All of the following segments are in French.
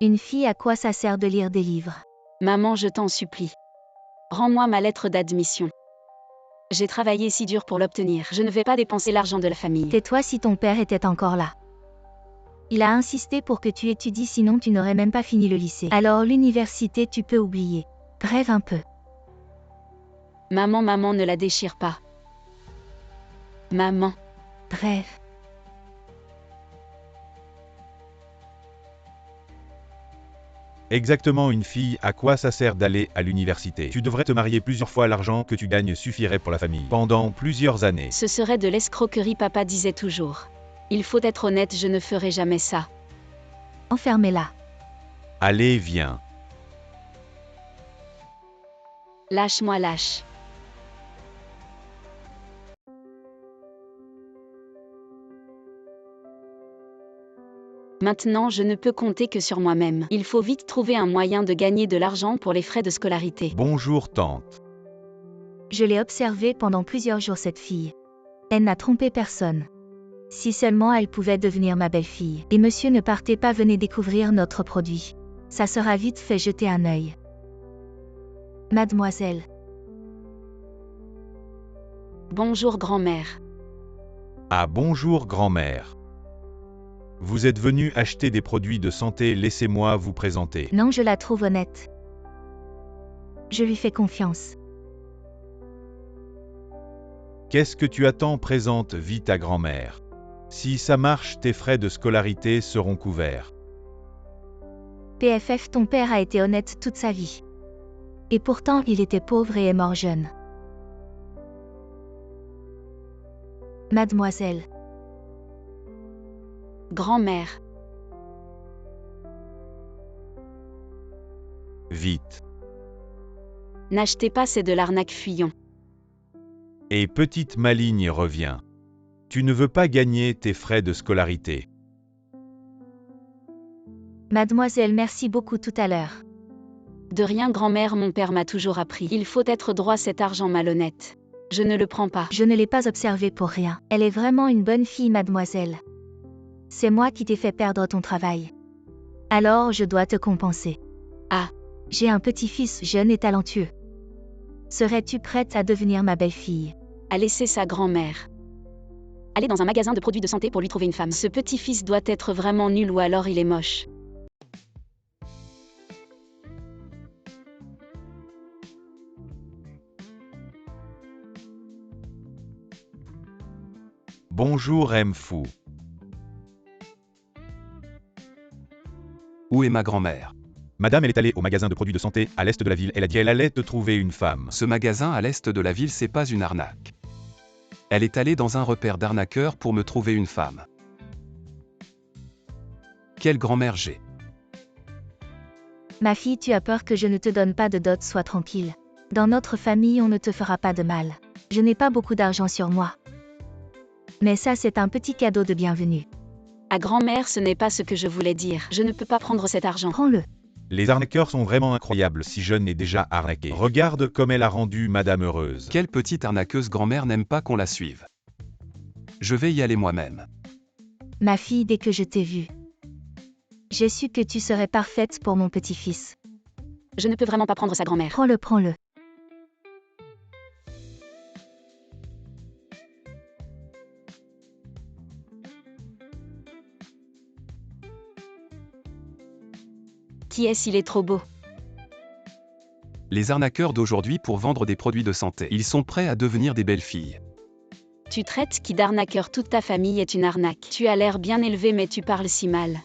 Une fille, à quoi ça sert de lire des livres? Maman, je t'en supplie. Rends-moi ma lettre d'admission. J'ai travaillé si dur pour l'obtenir. Je ne vais pas dépenser l'argent de la famille. Tais-toi si ton père était encore là. Il a insisté pour que tu étudies, sinon tu n'aurais même pas fini le lycée. Alors l'université, tu peux oublier. Rêve un peu. Maman, ne la déchire pas. Maman. Rêve. Exactement, une fille, à quoi ça sert d'aller à l'université? Tu devrais te marier plusieurs fois, l'argent que tu gagnes suffirait pour la famille pendant plusieurs années. Ce serait de l'escroquerie, papa disait toujours. Il faut être honnête, je ne ferai jamais ça. Enfermez-la. Allez, viens. Lâche-moi, lâche. Maintenant, je ne peux compter que sur moi-même. Il faut vite trouver un moyen de gagner de l'argent pour les frais de scolarité. Bonjour, tante. Je l'ai observée pendant plusieurs jours, cette fille. Elle n'a trompé personne. Si seulement elle pouvait devenir ma belle-fille. Et monsieur, ne partez pas, venez découvrir notre produit. Ça sera vite fait, jeter un œil. Mademoiselle. Bonjour, grand-mère. Ah, bonjour, grand-mère. Vous êtes venue acheter des produits de santé, laissez-moi vous présenter. Non, je la trouve honnête. Je lui fais confiance. Qu'est-ce que tu attends? Présente vite ta grand-mère. Si ça marche, tes frais de scolarité seront couverts. PFF, ton père a été honnête toute sa vie. Et pourtant, il était pauvre et est mort jeune. Mademoiselle. Grand-mère. Vite. N'achetez pas, c'est de l'arnaque, fuyons. Et petite maligne, reviens. Tu ne veux pas gagner tes frais de scolarité. Mademoiselle, merci beaucoup, tout à l'heure. De rien, grand-mère, mon père m'a toujours appris. Il faut être droit, cet argent malhonnête. Je ne le prends pas. Je ne l'ai pas observée pour rien. Elle est vraiment une bonne fille, mademoiselle. C'est moi qui t'ai fait perdre ton travail. Alors je dois te compenser. Ah. J'ai un petit-fils jeune et talentueux. Serais-tu prête à devenir ma belle-fille? À laisser sa grand-mère. Aller dans un magasin de produits de santé pour lui trouver une femme. Ce petit-fils doit être vraiment nul ou alors il est moche. Bonjour, M. Fou. Où est ma grand-mère? Madame, elle est allée au magasin de produits de santé à l'est de la ville. Elle a dit qu'elle allait te trouver une femme. Ce magasin à l'est de la ville, c'est pas une arnaque. Elle est allée dans un repère d'arnaqueurs pour me trouver une femme. Quelle grand-mère j'ai? Ma fille, tu as peur que je ne te donne pas de dot, sois tranquille. Dans notre famille, on ne te fera pas de mal. Je n'ai pas beaucoup d'argent sur moi. Mais ça, c'est un petit cadeau de bienvenue. À grand-mère, ce n'est pas ce que je voulais dire. Je ne peux pas prendre cet argent. Prends-le. Les arnaqueurs sont vraiment incroyables, si jeune et déjà arnaqué. Regarde comme elle a rendu madame heureuse. Quelle petite arnaqueuse, grand-mère n'aime pas qu'on la suive. Je vais y aller moi-même. Ma fille, dès que je t'ai vue, j'ai su que tu serais parfaite pour mon petit-fils. Je ne peux vraiment pas prendre sa grand-mère. Prends-le, prends-le. Qui est-ce? Il est trop beau. Les arnaqueurs d'aujourd'hui pour vendre des produits de santé. Ils sont prêts à devenir des belles filles. Tu traites qui d'arnaqueur? Toute ta famille est une arnaque. Tu as l'air bien élevé mais tu parles si mal.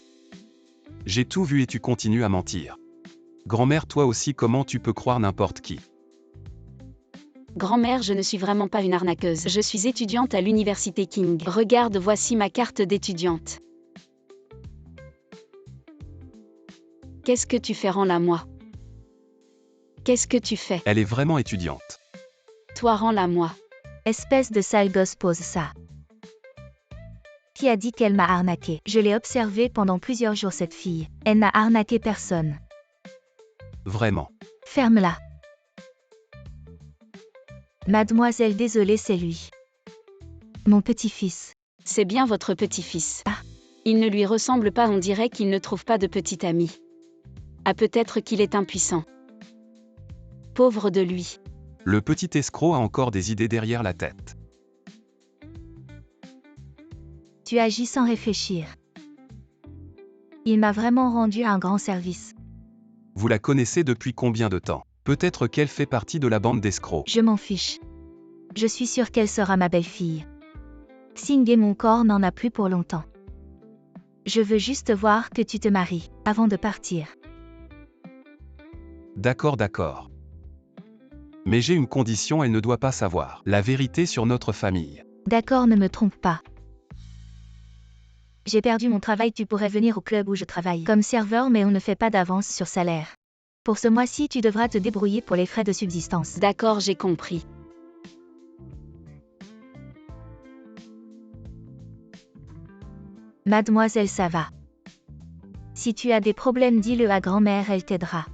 J'ai tout vu et tu continues à mentir. Grand-mère, toi aussi, comment tu peux croire n'importe qui? Grand-mère, je ne suis vraiment pas une arnaqueuse. Je suis étudiante à l'université King. Regarde, voici ma carte d'étudiante. Qu'est-ce que tu fais? Rends-la moi. Qu'est-ce que tu fais? Elle est vraiment étudiante. Toi, rends-la moi. Espèce de sale gosse, pose ça. Qui a dit qu'elle m'a arnaqué? Je l'ai observée pendant plusieurs jours, cette fille. Elle n'a arnaqué personne. Vraiment. Ferme-la. Mademoiselle, désolée, c'est lui. Mon petit-fils. C'est bien votre petit-fils. Ah. Il ne lui ressemble pas, on dirait qu'il ne trouve pas de petit ami. Ah, peut-être qu'il est impuissant. Pauvre de lui. Le petit escroc a encore des idées derrière la tête. Tu agis sans réfléchir. Il m'a vraiment rendu un grand service. Vous la connaissez depuis combien de temps? Peut-être qu'elle fait partie de la bande d'escrocs. Je m'en fiche. Je suis sûre qu'elle sera ma belle-fille. Singh et mon corps n'en a plus pour longtemps. Je veux juste voir que tu te maries, avant de partir. D'accord. Mais j'ai une condition, elle ne doit pas savoir la vérité sur notre famille. D'accord, ne me trompe pas. J'ai perdu mon travail, tu pourrais venir au club où je travaille comme serveur, mais on ne fait pas d'avance sur salaire. Pour ce mois-ci, tu devras te débrouiller pour les frais de subsistance. D'accord, j'ai compris. Mademoiselle, ça va. Si tu as des problèmes, dis-le à grand-mère, elle t'aidera.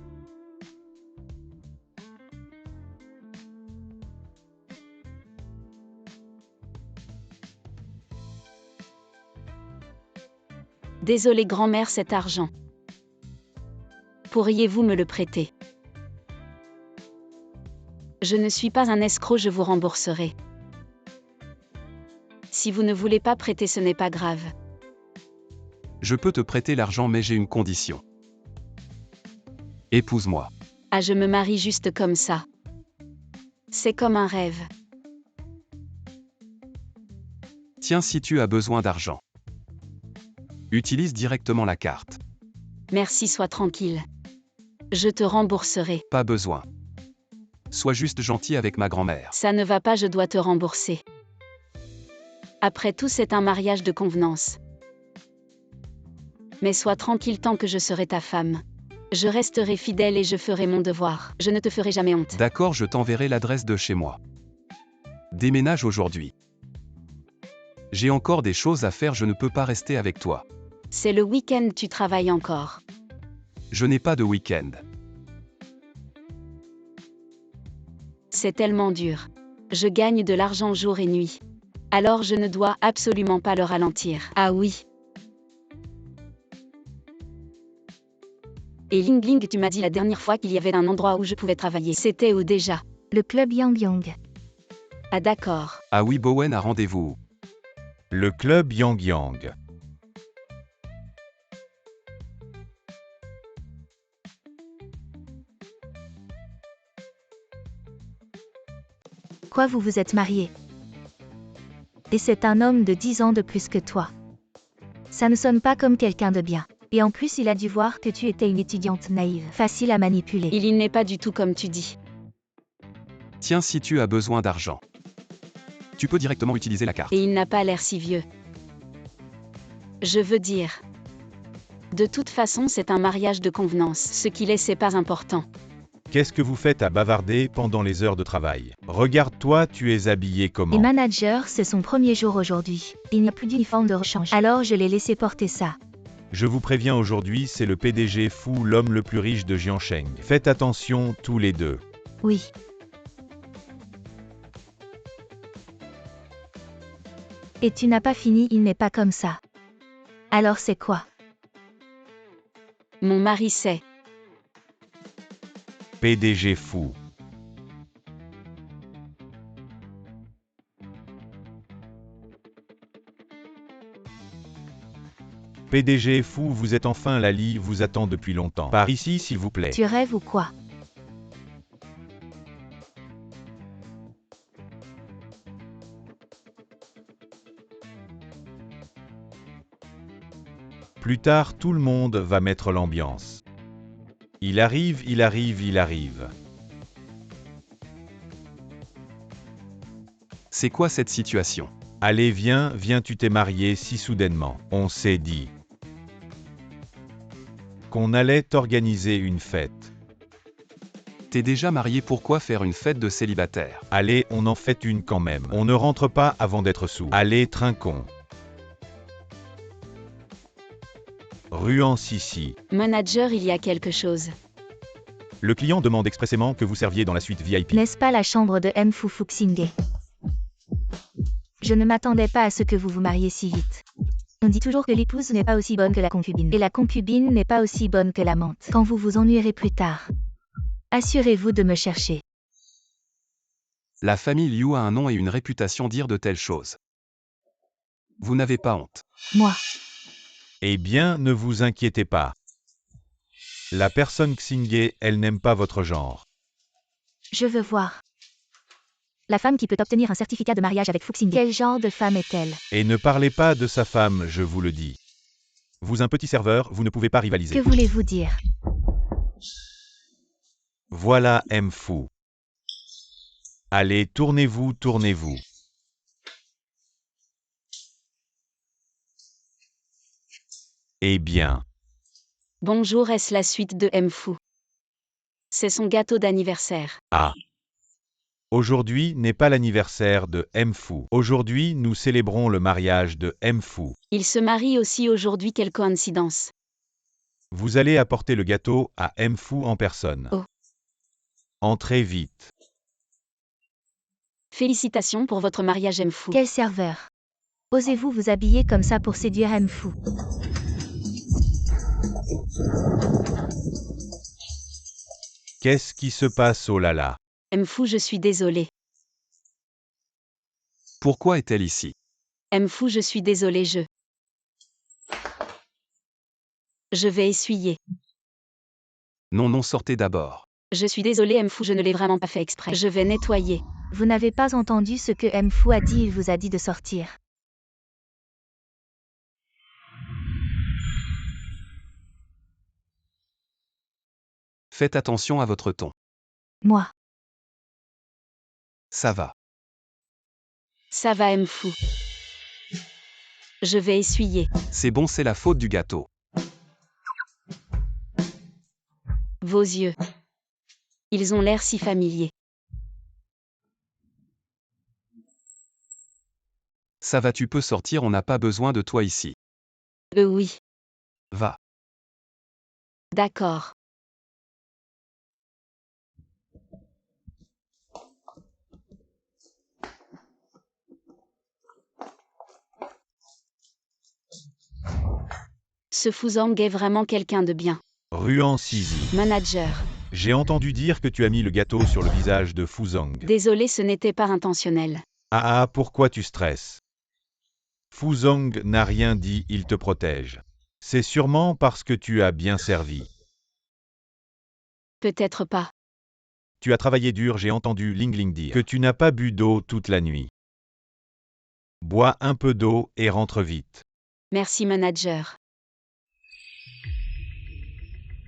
Désolé grand-mère, cet argent. Pourriez-vous me le prêter? Je ne suis pas un escroc, je vous rembourserai. Si vous ne voulez pas prêter, ce n'est pas grave. Je peux te prêter l'argent, mais j'ai une condition. Épouse-moi. Ah, je me marie juste comme ça. C'est comme un rêve. Tiens, si tu as besoin d'argent, utilise directement la carte. Merci, sois tranquille. Je te rembourserai. Pas besoin. Sois juste gentil avec ma grand-mère. Ça ne va pas, je dois te rembourser. Après tout, c'est un mariage de convenance. Mais sois tranquille tant que je serai ta femme. Je resterai fidèle et je ferai mon devoir. Je ne te ferai jamais honte. D'accord, je t'enverrai l'adresse de chez moi. Déménage aujourd'hui. J'ai encore des choses à faire, je ne peux pas rester avec toi. C'est le week-end, tu travailles encore. Je n'ai pas de week-end. C'est tellement dur. Je gagne de l'argent jour et nuit. Alors je ne dois absolument pas le ralentir. Ah oui. Et Ling Ling, tu m'as dit la dernière fois qu'il y avait un endroit où je pouvais travailler. C'était où déjà? Le club Yang Yang. Ah d'accord. Ah oui, Bowen a rendez-vous. Le club Yang Yang. Quoi, vous vous êtes mariés? Et c'est un homme de 10 ans de plus que toi. Ça ne sonne pas comme quelqu'un de bien. Et en plus, il a dû voir que tu étais une étudiante naïve, facile à manipuler. Il n'est pas du tout comme tu dis. Tiens, si tu as besoin d'argent, tu peux directement utiliser la carte. Et il n'a pas l'air si vieux. Je veux dire. De toute façon, c'est un mariage de convenance. Ce qu'il est, c'est pas important. Qu'est-ce que vous faites à bavarder pendant les heures de travail? Regarde-toi, tu es habillé comment? Et manager, c'est son premier jour aujourd'hui. Il n'y a plus d'uniforme de rechange. Alors je l'ai laissé porter ça. Je vous préviens, aujourd'hui, c'est le PDG Fou, l'homme le plus riche de Jiansheng. Faites attention, tous les deux. Oui. Et tu n'as pas fini, il n'est pas comme ça. Alors c'est quoi? Mon mari sait. PDG Fou. PDG Fou, vous êtes enfin, Lali vous attend depuis longtemps. Par ici, s'il vous plaît. Tu rêves ou quoi? Plus tard, tout le monde va mettre l'ambiance. Il arrive, il arrive, il arrive. C'est quoi cette situation? Allez, viens, viens, tu t'es marié si soudainement. On s'est dit qu'on allait organiser une fête. T'es déjà marié, pourquoi faire une fête de célibataire? Allez, on en fait une quand même. On ne rentre pas avant d'être sous. Allez, trinquons. Ruan Sissi. Manager, il y a quelque chose. Le client demande expressément que vous serviez dans la suite VIP. N'est-ce pas la chambre de M. Fufuxingé? Je ne m'attendais pas à ce que vous vous mariez si vite. On dit toujours que l'épouse n'est pas aussi bonne que la concubine. Et la concubine n'est pas aussi bonne que l'amante. Quand vous vous ennuierez plus tard, assurez-vous de me chercher. La famille Liu a un nom et une réputation dire de telles choses. Vous n'avez pas honte. Moi. Eh bien, ne vous inquiétez pas. La personne Xingye, elle n'aime pas votre genre. Je veux voir. La femme qui peut obtenir un certificat de mariage avec Fu Xingye. Quel genre de femme est-elle? Et ne parlez pas de sa femme, je vous le dis. Vous un petit serveur, vous ne pouvez pas rivaliser. Que voulez-vous dire? Voilà Mfu. Allez, tournez-vous, tournez-vous. Eh bien, Bonjour, est-ce la suite de Mfu? C'est son gâteau d'anniversaire. ah. Aujourd'hui n'est pas l'anniversaire de Mfu. Aujourd'hui, nous célébrons le mariage de Mfu. Il se marie aussi aujourd'hui, quelle coïncidence. Vous allez apporter le gâteau à Mfu en personne. Oh. Entrez vite. Félicitations pour votre mariage Mfu. Quel serveur? Osez-vous vous habiller comme ça pour séduire Mfu? Qu'est-ce qui se passe, oh là là? Mfu, je suis désolée. Pourquoi est-elle ici? Mfu, je suis désolée, Je vais essuyer. Non, non, sortez d'abord. Je suis désolée Mfu, je ne l'ai vraiment pas fait exprès. Je vais nettoyer. Vous n'avez pas entendu ce que Mfu a dit, il vous a dit de sortir. Faites attention à votre ton. Moi. Ça va. Ça va Mfu. Je vais essuyer. C'est bon, c'est la faute du gâteau. Vos yeux. Ils ont l'air si familiers. Ça va, tu peux sortir, on n'a pas besoin de toi ici. Oui. Va. D'accord. Ce Fuzang est vraiment quelqu'un de bien. Ruan Sisi. Manager. J'ai entendu dire que tu as mis le gâteau sur le visage de Fuzang. Désolé, ce n'était pas intentionnel. Ah, pourquoi tu stresses? Fuzang n'a rien dit, il te protège. C'est sûrement parce que tu as bien servi. Peut-être pas. Tu as travaillé dur, j'ai entendu Ling Ling dire que tu n'as pas bu d'eau toute la nuit. Bois un peu d'eau et rentre vite. Merci manager.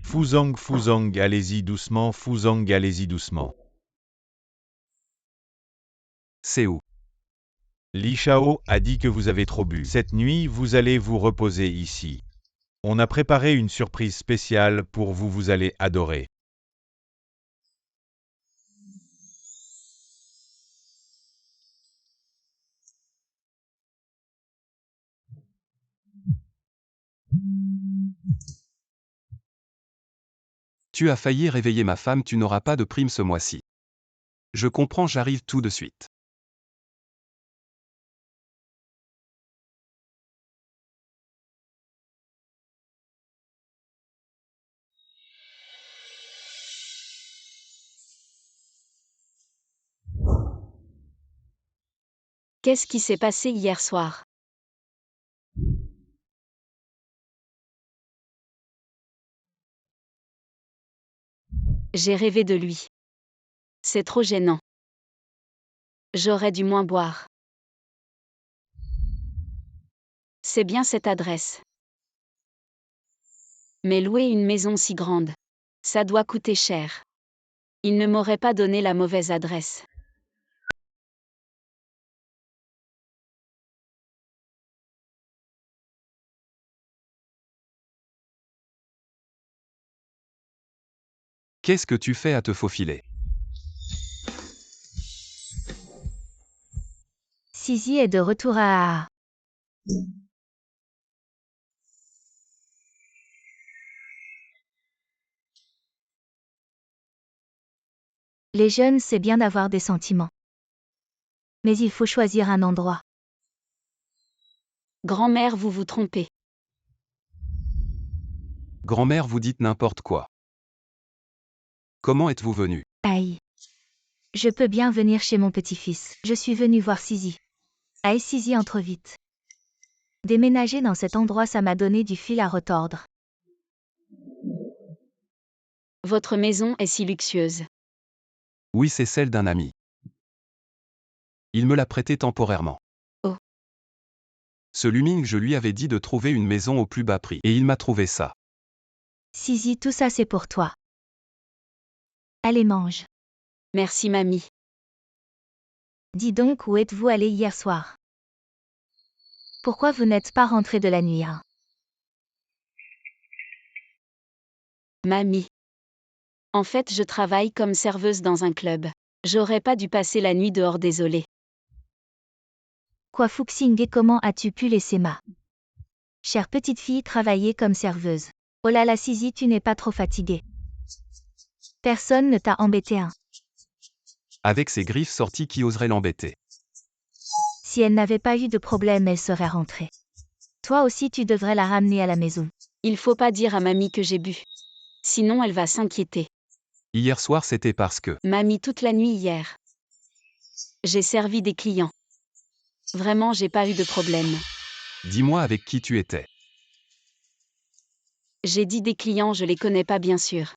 Fuzang, allez-y doucement, Fuzang, allez-y doucement. C'est où? Li Shao a dit que vous avez trop bu. Cette nuit, vous allez vous reposer ici. On a préparé une surprise spéciale pour vous, vous allez adorer. Tu as failli réveiller ma femme, tu n'auras pas de prime ce mois-ci. Je comprends, j'arrive tout de suite. Qu'est-ce qui s'est passé hier soir? J'ai rêvé de lui. C'est trop gênant. J'aurais dû moins boire. C'est bien cette adresse. Mais louer une maison si grande, ça doit coûter cher. Il ne m'aurait pas donné la mauvaise adresse. Qu'est-ce que tu fais à te faufiler? Sisi est de retour à... Les jeunes, c'est bien d'avoir des sentiments. Mais il faut choisir un endroit. Grand-mère, vous vous trompez. Grand-mère, vous dites n'importe quoi. Comment êtes-vous venu? Aïe. Je peux bien venir chez mon petit-fils. Je suis venu voir Sisi. Aïe, Sisi entre vite. Déménager dans cet endroit, ça m'a donné du fil à retordre. Votre maison est si luxueuse. Oui, c'est celle d'un ami. Il me l'a prêtée temporairement. Oh. Ce Luming, je lui avais dit de trouver une maison au plus bas prix. Et il m'a trouvé ça. Sisi, tout ça c'est pour toi. Allez, mange. Merci mamie. Dis donc, où êtes-vous allé hier soir? Pourquoi vous n'êtes pas rentré de la nuit, hein? Mamie. En fait, je travaille comme serveuse dans un club. J'aurais pas dû passer la nuit dehors, désolée. Quoi, Fuxing, comment as-tu pu laisser ma chère petite fille travailler comme serveuse? Oh là là, Sisi, tu n'es pas trop fatiguée? Personne ne t'a embêté, hein? Avec ses griffes sorties, qui oserait l'embêter? Si elle n'avait pas eu de problème, elle serait rentrée. Toi aussi, tu devrais la ramener à la maison. Il faut pas dire à mamie que j'ai bu. Sinon, elle va s'inquiéter. Hier soir, c'était parce que... Mamie, toute la nuit hier. J'ai servi des clients. Vraiment, j'ai pas eu de problème. Dis-moi avec qui tu étais. J'ai dit des clients, je les connais pas bien sûr.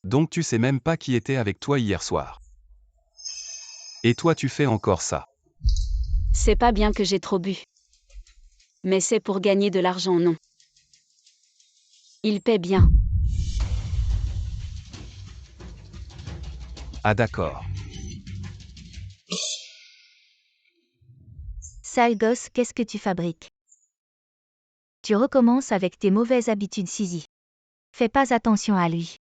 Donc tu sais même pas qui était avec toi hier soir. Et toi tu fais encore ça. C'est pas bien que j'ai trop bu. Mais c'est pour gagner de l'argent, non. Il paie bien. Ah d'accord. Sale gosse, qu'est-ce que tu fabriques? Tu recommences avec tes mauvaises habitudes, Sisi. Fais pas attention à lui.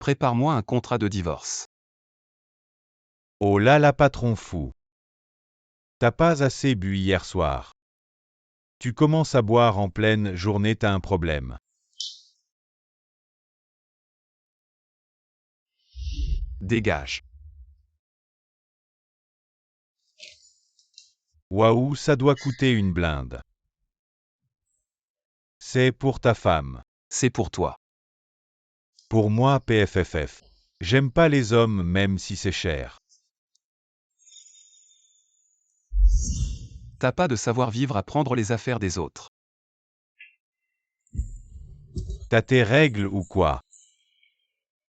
Prépare-moi un contrat de divorce. Oh là là, patron fou. T'as pas assez bu hier soir. Tu commences à boire en pleine journée, t'as un problème. Dégage. Waouh, ça doit coûter une blinde. C'est pour ta femme. C'est pour toi. Pour moi, PFFF. J'aime pas les hommes même si c'est cher. T'as pas de savoir-vivre à prendre les affaires des autres. T'as tes règles ou quoi?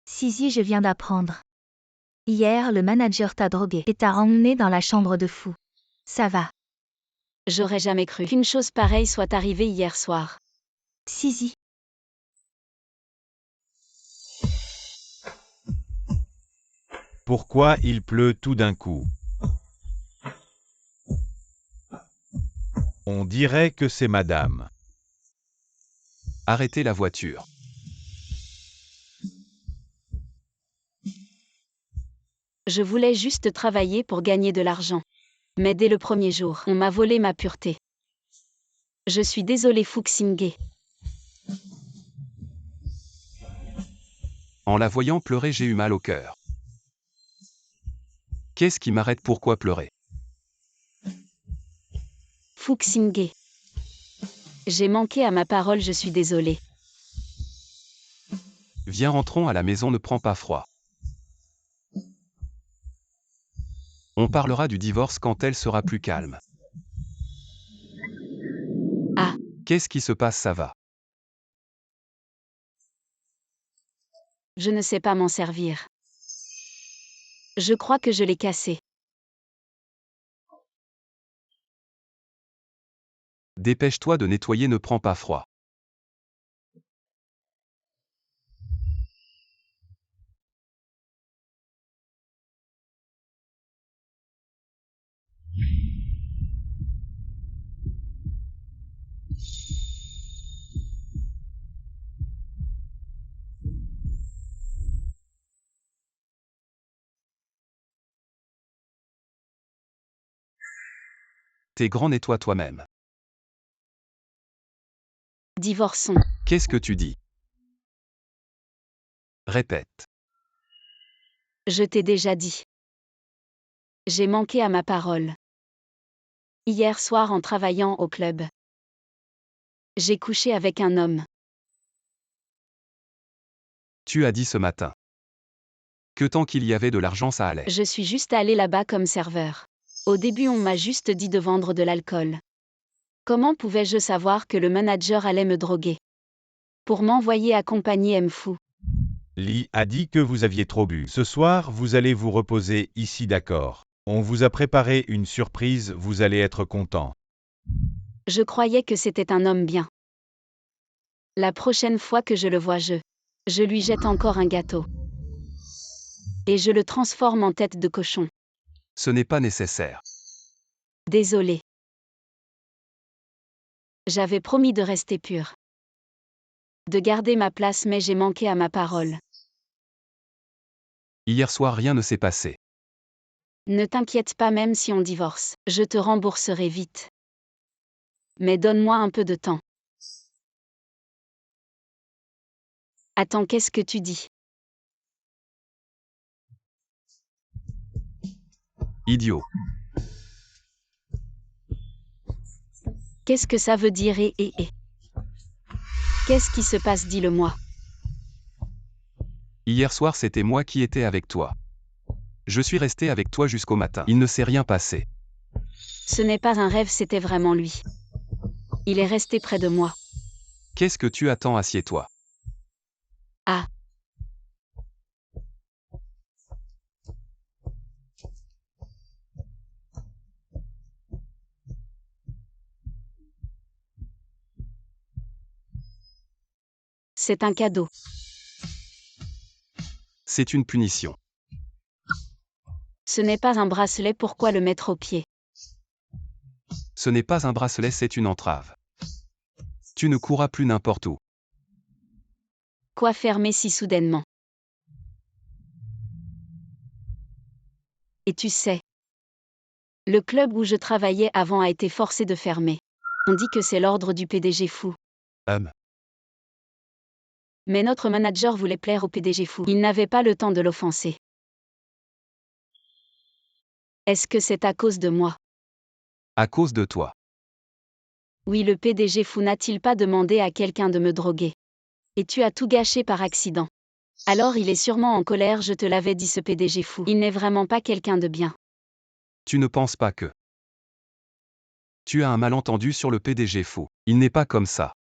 Sisi, je viens d'apprendre. Hier, le manager t'a drogué et t'a emmené dans la chambre de fou. Ça va. J'aurais jamais cru qu'une chose pareille soit arrivée hier soir. Sisi. Pourquoi il pleut tout d'un coup? On dirait que c'est madame. Arrêtez la voiture. Je voulais juste travailler pour gagner de l'argent. Mais dès le premier jour, on m'a volé ma pureté. Je suis désolée, Fuxing. En la voyant pleurer, j'ai eu mal au cœur. Qu'est-ce qui m'arrête? Pourquoi pleurer? Fuxing. J'ai manqué à ma parole, je suis désolée. Viens, rentrons à la maison, ne prends pas froid. On parlera du divorce quand elle sera plus calme. Ah. Qu'est-ce qui se passe? Ça va? Je ne sais pas m'en servir. Je crois que je l'ai cassé. Dépêche-toi de nettoyer, ne prends pas froid. T'es grand, nettoie toi-même. Divorçons. Qu'est-ce que tu dis? Répète. Je t'ai déjà dit. J'ai manqué à ma parole. Hier soir en travaillant au club. J'ai couché avec un homme. Tu as dit ce matin. Que tant qu'il y avait de l'argent ça allait. Je suis juste allé là-bas comme serveur. Au début on m'a juste dit de vendre de l'alcool. Comment pouvais-je savoir que le manager allait me droguer? Pour m'envoyer accompagner Mfou. Lee a dit que vous aviez trop bu. Ce soir, vous allez vous reposer ici, d'accord? On vous a préparé une surprise, vous allez être content. Je croyais que c'était un homme bien. La prochaine fois que je le vois, je lui jette encore un gâteau. Et je le transforme en tête de cochon. Ce n'est pas nécessaire. Désolé. J'avais promis de rester pur. De garder ma place, mais j'ai manqué à ma parole. Hier soir rien ne s'est passé. Ne t'inquiète pas, même si on divorce, je te rembourserai vite. Mais donne-moi un peu de temps. Attends, qu'est-ce que tu dis? Idiot. Qu'est-ce que ça veut dire et Qu'est-ce qui se passe, dis-le-moi. Hier soir c'était moi qui étais avec toi. Je suis resté avec toi jusqu'au matin. Il ne s'est rien passé. Ce n'est pas un rêve, c'était vraiment lui. Il est resté près de moi. Qu'est-ce que tu attends? Assieds-toi. Ah. C'est un cadeau. C'est une punition. Ce n'est pas un bracelet, pourquoi le mettre au pied? Ce n'est pas un bracelet, c'est une entrave. Tu ne courras plus n'importe où. Quoi fermer si soudainement? Et tu sais, le club où je travaillais avant a été forcé de fermer. On dit que c'est l'ordre du PDG fou. Mais notre manager voulait plaire au PDG fou. Il n'avait pas le temps de l'offenser. Est-ce que c'est à cause de moi? À cause de toi. Oui, le PDG fou n'a-t-il pas demandé à quelqu'un de me droguer? Et tu as tout gâché par accident. Alors il est sûrement en colère, je te l'avais dit, ce PDG fou. Il n'est vraiment pas quelqu'un de bien. Tu ne penses pas que... Tu as un malentendu sur le PDG fou. Il n'est pas comme ça.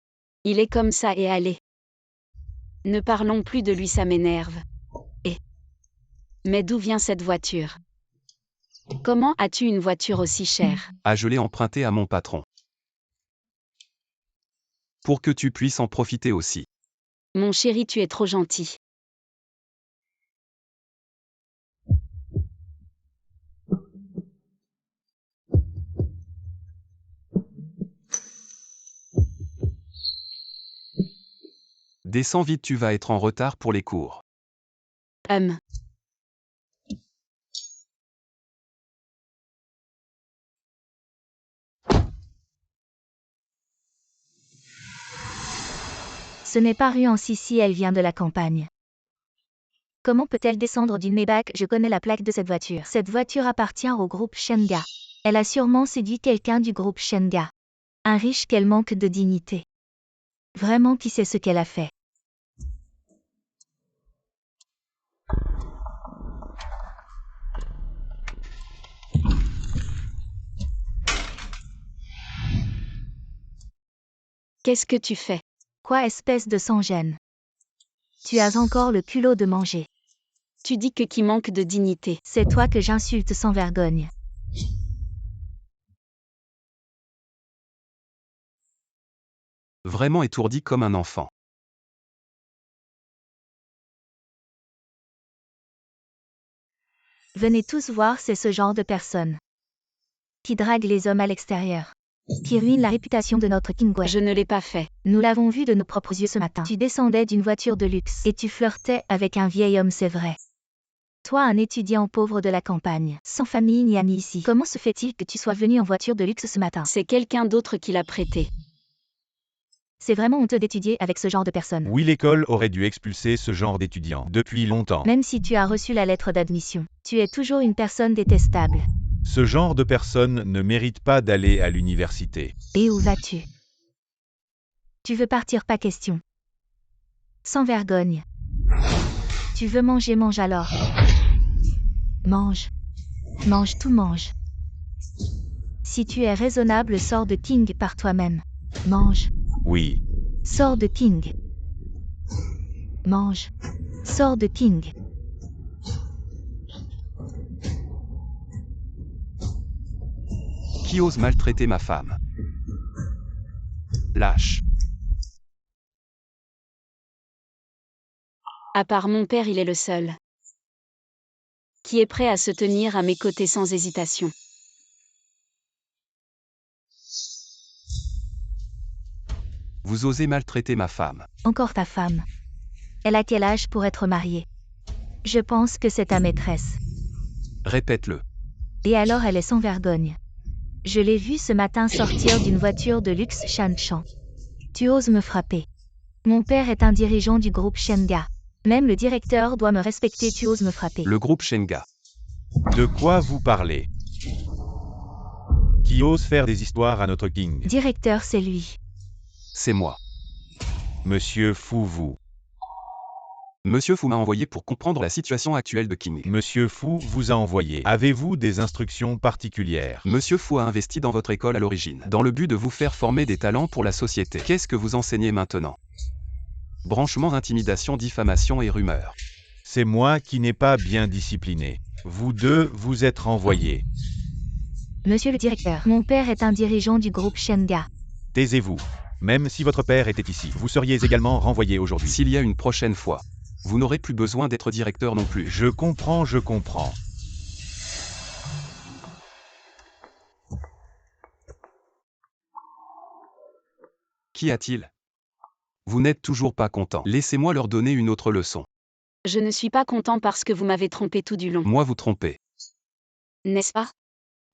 Il est comme ça et allez. Ne parlons plus de lui, ça m'énerve. Mais d'où vient cette voiture? Comment as-tu une voiture aussi chère? Ah, je l'ai empruntée à mon patron. Pour que tu puisses en profiter aussi. Mon chéri, tu es trop gentil. Descends vite, tu vas être en retard pour les cours. Ce n'est pas rue en Sicile, elle vient de la campagne. Comment peut-elle descendre d'une Maybach? Je connais la plaque de cette voiture. Cette voiture appartient au groupe Shenga. Elle a sûrement séduit quelqu'un du groupe Shenga. Un riche qu'elle manque de dignité. Vraiment, qui sait ce qu'elle a fait? Qu'est-ce que tu fais? Quoi, espèce de sans-gêne? Tu as encore le culot de manger. Tu dis que qui manque de dignité. C'est toi que j'insulte sans vergogne. Vraiment étourdi comme un enfant. Venez tous voir, c'est ce genre de personne qui drague les hommes à l'extérieur, qui ruine la réputation de notre Kingway. Je ne l'ai pas fait. Nous l'avons vu de nos propres yeux ce matin. Tu descendais d'une voiture de luxe et tu flirtais avec un vieil homme, c'est vrai. Toi, un étudiant pauvre de la campagne, sans famille ni amis ici. Comment se fait-il que tu sois venu en voiture de luxe ce matin? C'est quelqu'un d'autre qui l'a prêté. C'est vraiment honteux d'étudier avec ce genre de personnes. Oui, l'école aurait dû expulser ce genre d'étudiants depuis longtemps. Même si tu as reçu la lettre d'admission, tu es toujours une personne détestable. Ce genre de personnes ne mérite pas d'aller à l'université. Et où vas-tu? Tu veux partir, pas question. Sans vergogne. Tu veux manger, mange alors. Mange. Mange, tout mange. Si tu es raisonnable, sors de King par toi-même. Mange. Oui. Sors de King. Mange. Sors de King. Qui ose maltraiter ma femme? Lâche. À part mon père, il est le seul qui est prêt à se tenir à mes côtés sans hésitation. Vous osez maltraiter ma femme. Encore ta femme. Elle a quel âge pour être mariée? Je pense que c'est ta maîtresse. Répète-le. Et alors elle est sans vergogne. Je l'ai vue ce matin sortir d'une voiture de luxe Shanshan. Tu oses me frapper. Mon père est un dirigeant du groupe Shenga. Même le directeur doit me respecter, tu oses me frapper. Le groupe Shenga. De quoi vous parlez? Qui ose faire des histoires à notre King? Directeur, c'est lui. C'est moi. Monsieur Fu, vous. Monsieur Fu m'a envoyé pour comprendre la situation actuelle de King. Monsieur Fu vous a envoyé. Avez-vous des instructions particulières? Monsieur Fu a investi dans votre école à l'origine, dans le but de vous faire former des talents pour la société. Qu'est-ce que vous enseignez maintenant? Branchement, intimidation, diffamation et rumeurs. C'est moi qui n'ai pas bien discipliné. Vous deux, vous êtes renvoyés. Monsieur le directeur, mon père est un dirigeant du groupe Shenga. Taisez-vous. Même si votre père était ici, vous seriez également renvoyé aujourd'hui. S'il y a une prochaine fois, vous n'aurez plus besoin d'être directeur non plus. Je comprends, je comprends. Qu'y a-t-il? Vous n'êtes toujours pas content. Laissez-moi leur donner une autre leçon. Je ne suis pas content parce que vous m'avez trompé tout du long. Moi vous trompez. N'est-ce pas?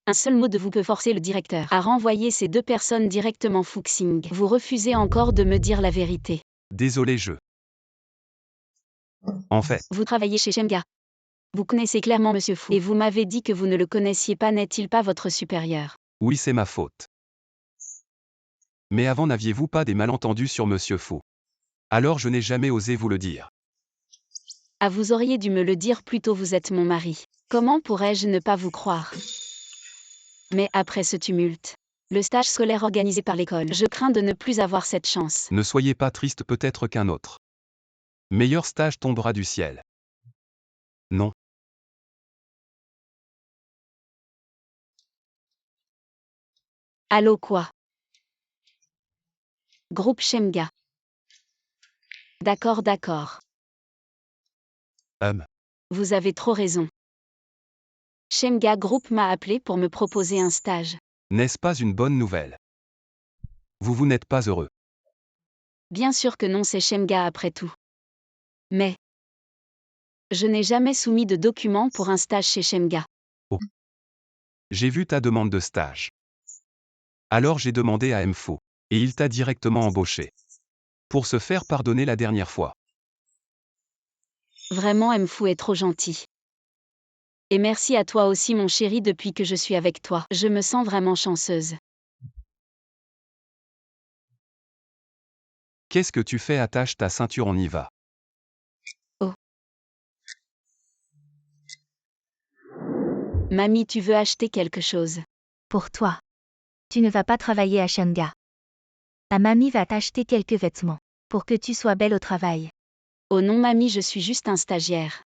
Un seul mot de vous peut forcer le directeur à renvoyer ces deux personnes directement Fuxing. Vous refusez encore de me dire la vérité. Désolé En fait, Vous travaillez chez Shenga. Vous connaissez clairement Monsieur Fu. Et vous m'avez dit que vous ne le connaissiez pas, n'est-il pas votre supérieur? oui c'est ma faute. Mais avant n'aviez-vous pas des malentendus sur Monsieur Fu? Alors je n'ai jamais osé vous le dire. Ah, vous auriez dû me le dire plus tôt, vous êtes mon mari. Comment pourrais-je ne pas vous croire? Mais après ce tumulte, le stage scolaire organisé par l'école, je crains de ne plus avoir cette chance. Ne soyez pas triste, peut-être qu'un autre meilleur stage tombera du ciel. Non. Allô quoi? Groupe Shenga. D'accord, d'accord. Vous avez trop raison. Shenga Group m'a appelé pour me proposer un stage. N'est-ce pas une bonne nouvelle? Vous n'êtes pas heureux. Bien sûr que non, c'est Shenga après tout. Mais je n'ai jamais soumis de documents pour un stage chez Shenga. J'ai vu ta demande de stage. Alors j'ai demandé à Mfu. Et il t'a directement embauché. Pour se faire pardonner la dernière fois. Vraiment, Mfu est trop gentil. Et merci à toi aussi mon chéri, depuis que je suis avec toi. Je me sens vraiment chanceuse. Qu'est-ce que tu fais? Attache ta ceinture, on y va. Oh. Mamie, tu veux acheter quelque chose? Pour toi. Tu ne vas pas travailler à Shenga. Ta mamie va t'acheter quelques vêtements, pour que tu sois belle au travail. Oh non mamie, je suis juste un stagiaire.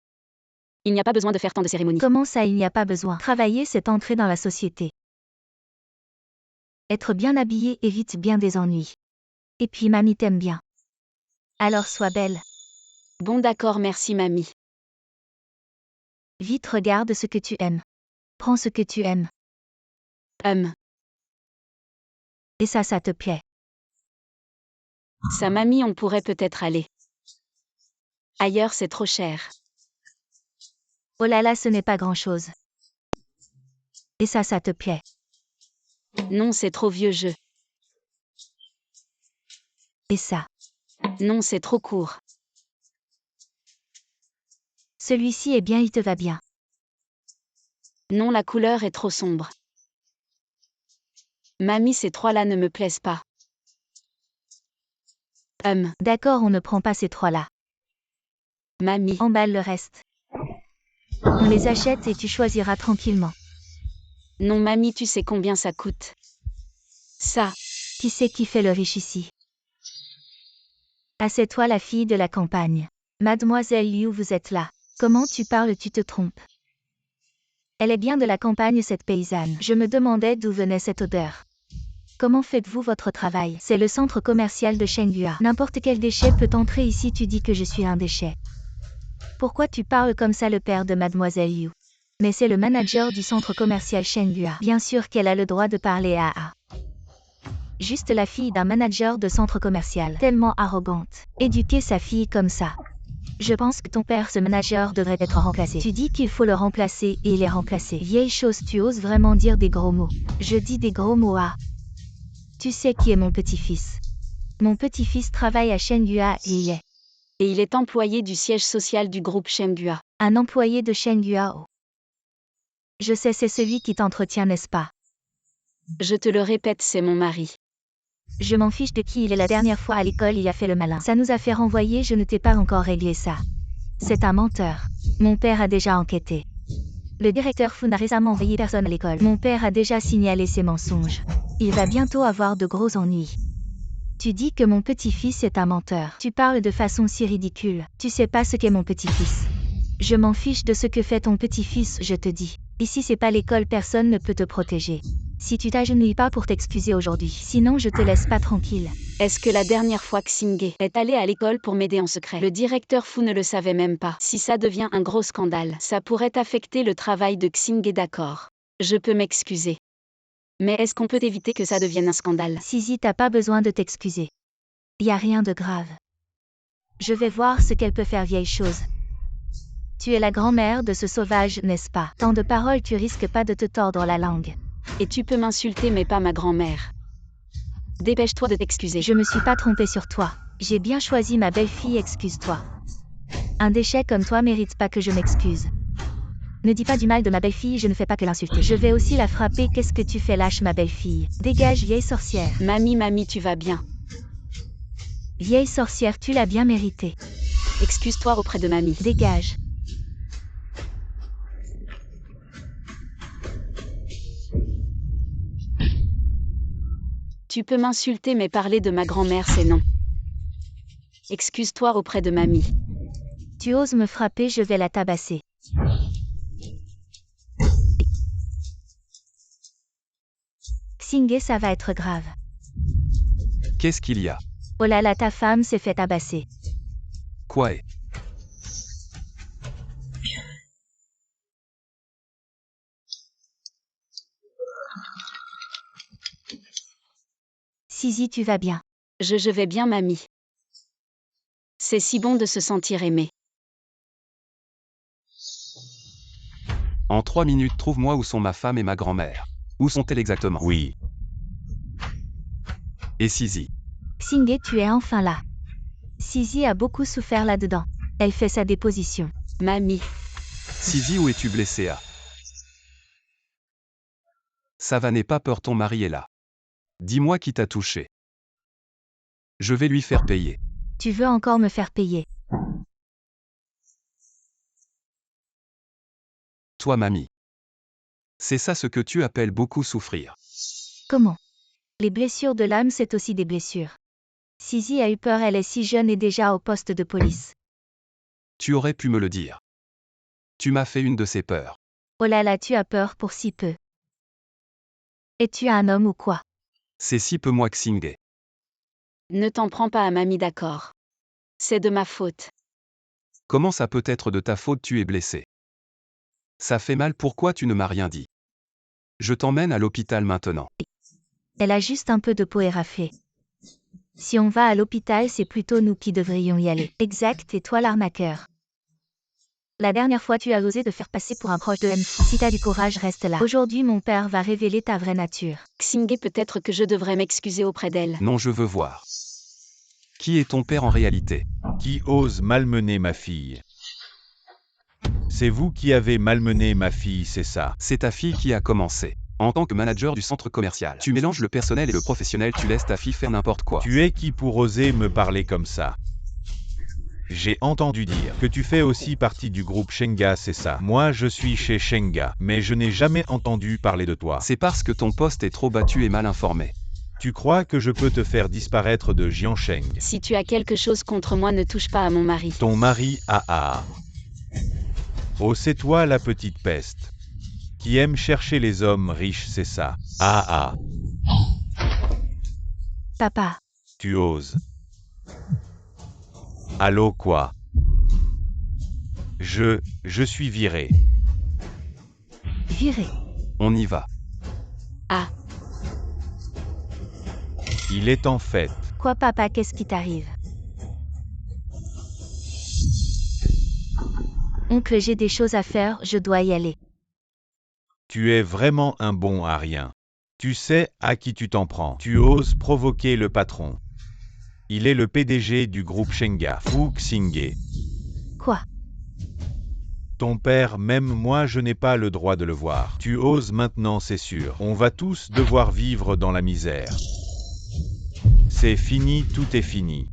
Il n'y a pas besoin de faire tant de cérémonies. Comment ça, il n'y a pas besoin? Travailler, c'est entrer dans la société. Être bien habillé évite bien des ennuis. Et puis mamie t'aime bien. Alors sois belle. Bon d'accord, merci mamie. Vite, regarde ce que tu aimes. Prends ce que tu aimes. Et ça te plaît. Sa mamie, on pourrait peut-être aller ailleurs, c'est trop cher. Oh là là, ce n'est pas grand-chose. Et ça te plaît. Non, c'est trop vieux jeu. Et ça. Non, c'est trop court. Celui-ci est bien, il te va bien. Non, la couleur est trop sombre. Mamie, ces trois-là ne me plaisent pas. D'accord, on ne prend pas ces trois-là. Mamie. Emballe le reste. On les achète et tu choisiras tranquillement. Non, mamie, tu sais combien ça coûte. Ça. Qui c'est qui fait le riche ici? Ah, c'est toi la fille de la campagne. Mademoiselle Liu, vous êtes là. Comment tu parles, tu te trompes. Elle est bien de la campagne, cette paysanne. Je me demandais d'où venait cette odeur. Comment faites-vous votre travail? C'est le centre commercial de Shenghua. N'importe quel déchet peut entrer ici, tu dis que je suis un déchet. Pourquoi tu parles comme ça, le père de Mademoiselle Liu? Mais c'est le manager du centre commercial Shenghua. Bien sûr qu'elle a le droit de parler à juste la fille d'un manager de centre commercial. Tellement arrogante. Éduquer sa fille comme ça. Je pense que ton père, ce manager, devrait être remplacé. Tu dis qu'il faut le remplacer et il est remplacé. Vieille chose, tu oses vraiment dire des gros mots. Je dis des gros mots à... Tu sais qui est mon petit-fils? Mon petit-fils travaille à Shenghua et il est employé du siège social du groupe Shenghua. Un employé de Shenghua. Oh. Je sais, c'est celui qui t'entretient, n'est-ce pas? Je te le répète, c'est mon mari. Je m'en fiche de qui il est. La dernière fois à l'école, il a fait le malin. Ça nous a fait renvoyer, je ne t'ai pas encore réglé ça. C'est un menteur. Mon père a déjà enquêté. Le directeur Fu n'a récemment envoyé personne à l'école. Mon père a déjà signalé ses mensonges. Il va bientôt avoir de gros ennuis. Tu dis que mon petit-fils est un menteur. Tu parles de façon si ridicule. Tu sais pas ce qu'est mon petit-fils. Je m'en fiche de ce que fait ton petit-fils, je te dis. Ici c'est pas l'école, personne ne peut te protéger. Si tu t'agenouilles pas pour t'excuser aujourd'hui, sinon je te laisse pas tranquille. Est-ce que la dernière fois Xingé est allé à l'école pour m'aider en secret? Le directeur Fu ne le savait même pas. Si ça devient un gros scandale, ça pourrait affecter le travail de Xingé, d'accord. Je peux m'excuser. Mais est-ce qu'on peut éviter que ça devienne un scandale? Sisi, t'as pas besoin de t'excuser. Y a rien de grave. Je vais voir ce qu'elle peut faire, vieille chose. Tu es la grand-mère de ce sauvage, n'est-ce pas? Tant de paroles, tu risques pas de te tordre la langue. Et tu peux m'insulter mais pas ma grand-mère. Dépêche-toi de t'excuser. Je me suis pas trompée sur toi. J'ai bien choisi ma belle-fille, excuse-toi. Un déchet comme toi mérite pas que je m'excuse. Ne dis pas du mal de ma belle-fille, je ne fais pas que l'insulter. Je vais aussi la frapper, qu'est-ce que tu fais, lâche ma belle-fille. Dégage, vieille sorcière. Mamie, tu vas bien. Vieille sorcière, tu l'as bien mérité. Excuse-toi auprès de mamie. Dégage. Tu peux m'insulter mais parler de ma grand-mère, c'est non. Excuse-toi auprès de mamie. Tu oses me frapper, je vais la tabasser. Xingé, ça va être grave. Qu'est-ce qu'il y a? Oh là là, ta femme s'est fait tabasser. Quoi est? Sisi, tu vas bien? Je vais bien, mamie. C'est si bon de se sentir aimé. En 3 minutes, trouve-moi où sont ma femme et ma grand-mère. Où sont-elles exactement? Oui. Et Sisi? Xingé, tu es enfin là. Sisi a beaucoup souffert là-dedans. Elle fait sa déposition. Mamie. Sisi, où es-tu blessée à? Ça va, n'aie pas peur, ton mari est là. Dis-moi qui t'a touché. Je vais lui faire payer. Tu veux encore me faire payer? Toi, mamie. C'est ça ce que tu appelles beaucoup souffrir. Comment? Les blessures de l'âme, c'est aussi des blessures. Sisi a eu peur, elle est si jeune et déjà au poste de police. Tu aurais pu me le dire. Tu m'as fait une de ces peurs. Oh là là, tu as peur pour si peu. Es-tu un homme ou quoi? C'est si peu moi Xingé. Ne t'en prends pas à mamie, d'accord. C'est de ma faute. Comment ça peut être de ta faute, tu es blessé? Ça fait mal, pourquoi tu ne m'as rien dit? Je t'emmène à l'hôpital maintenant. Elle a juste un peu de peau éraflée. Si on va à l'hôpital, c'est plutôt nous qui devrions y aller. Exact, et toi l'arnaqueur. La dernière fois tu as osé te faire passer pour un proche de Fu. Si t'as du courage, reste là. Aujourd'hui mon père va révéler ta vraie nature. Xingé, peut-être que je devrais m'excuser auprès d'elle. Non, je veux voir. Qui est ton père en réalité? Qui ose malmener ma fille? C'est vous qui avez malmené ma fille, c'est ça? C'est ta fille qui a commencé. En tant que manager du centre commercial, tu mélanges le personnel et le professionnel, tu laisses ta fille faire n'importe quoi. Tu es qui pour oser me parler comme ça? J'ai entendu dire que tu fais aussi partie du groupe Shenga, c'est ça? Moi je suis chez Shenga, mais je n'ai jamais entendu parler de toi. C'est parce que ton poste est trop battu et mal informé. Tu crois que je peux te faire disparaître de Jiansheng? Si tu as quelque chose contre moi, ne touche pas à mon mari. Ton mari, Oh, c'est toi la petite peste. Qui aime chercher les hommes riches, c'est ça? Papa, Tu oses. Allô quoi? Je suis viré. viré. On y va. Ah, Il est en fait. Quoi papa, qu'est-ce qui t'arrive? Oncle, j'ai des choses à faire, je dois y aller. Tu es vraiment un bon à rien. Tu sais à qui tu t'en prends. Tu oses provoquer le patron. Il est le PDG du groupe Shenga, Fu Xingye. Quoi? Ton père, même moi je n'ai pas le droit de le voir. Tu oses maintenant, c'est sûr. On va tous devoir vivre dans la misère. C'est fini, tout est fini.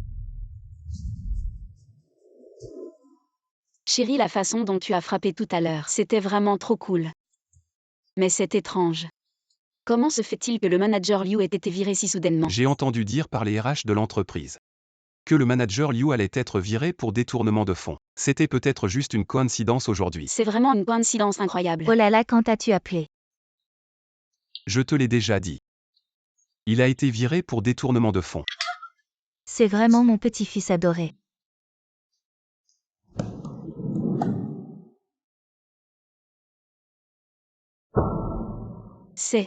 chérie, la façon dont tu as frappé tout à l'heure, c'était vraiment trop cool. Mais c'est étrange. Comment se fait-il que le manager Liu ait été viré si soudainement? J'ai entendu dire par les RH de l'entreprise que le manager Liu allait être viré pour détournement de fonds. C'était peut-être juste une coïncidence aujourd'hui. C'est vraiment une coïncidence incroyable. Oh là là, quand as-tu appelé? Je te l'ai déjà dit. Il a été viré pour détournement de fonds. C'est vraiment mon petit-fils adoré. C'est...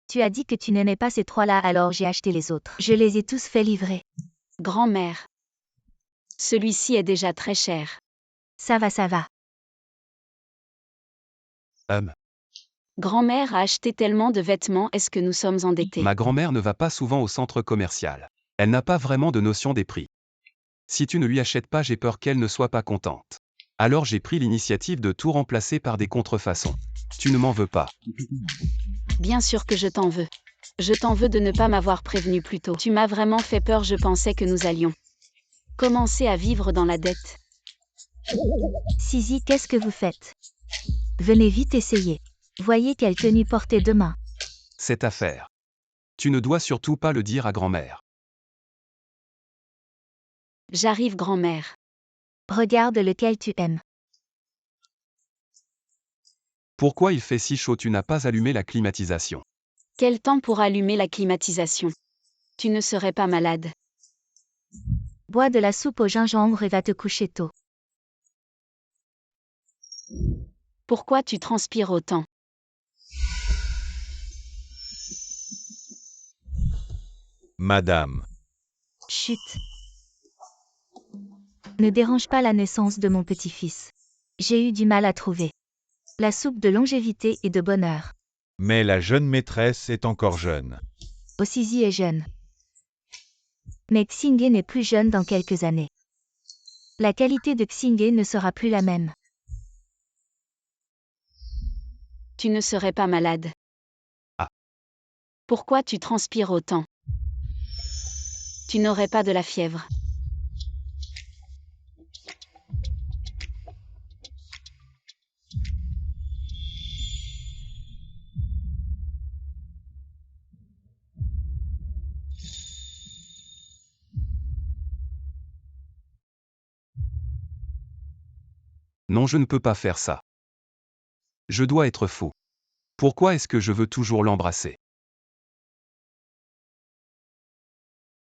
Tu as dit que tu n'aimais pas ces trois-là, alors j'ai acheté les autres. Je les ai tous fait livrer. Grand-mère. Celui-ci est déjà très cher. Ça va, ça va. Grand-mère a acheté tellement de vêtements, est-ce que nous sommes endettés? Ma grand-mère ne va pas souvent au centre commercial. Elle n'a pas vraiment de notion des prix. Si tu ne lui achètes pas, j'ai peur qu'elle ne soit pas contente. Alors j'ai pris l'initiative de tout remplacer par des contrefaçons. Tu ne m'en veux pas. Bien sûr que je t'en veux. Je t'en veux de ne pas m'avoir prévenu plus tôt. Tu m'as vraiment fait peur, je pensais que nous allions commencer à vivre dans la dette. Sisi, qu'est-ce que vous faites? Venez vite essayer. Voyez quelle tenue porter demain. Cette affaire. Tu ne dois surtout pas le dire à grand-mère. J'arrive, grand-mère. Regarde lequel tu aimes. Pourquoi il fait si chaud? Tu n'as pas allumé la climatisation. Quel temps pour allumer la climatisation? Tu ne serais pas malade? Bois de la soupe au gingembre et va te coucher tôt. Pourquoi tu transpires autant? Madame. Chut. Ne dérange pas la naissance de mon petit-fils. J'ai eu du mal à trouver. La soupe de longévité et de bonheur. Mais la jeune maîtresse est encore jeune. Osisi est jeune. Mais Xingye n'est plus jeune dans quelques années. La qualité de Xingye ne sera plus la même. Tu ne serais pas malade? Ah. Pourquoi tu transpires autant? Tu n'aurais pas de la fièvre? Non, je ne peux pas faire ça. Je dois être fou. Pourquoi est-ce que je veux toujours l'embrasser?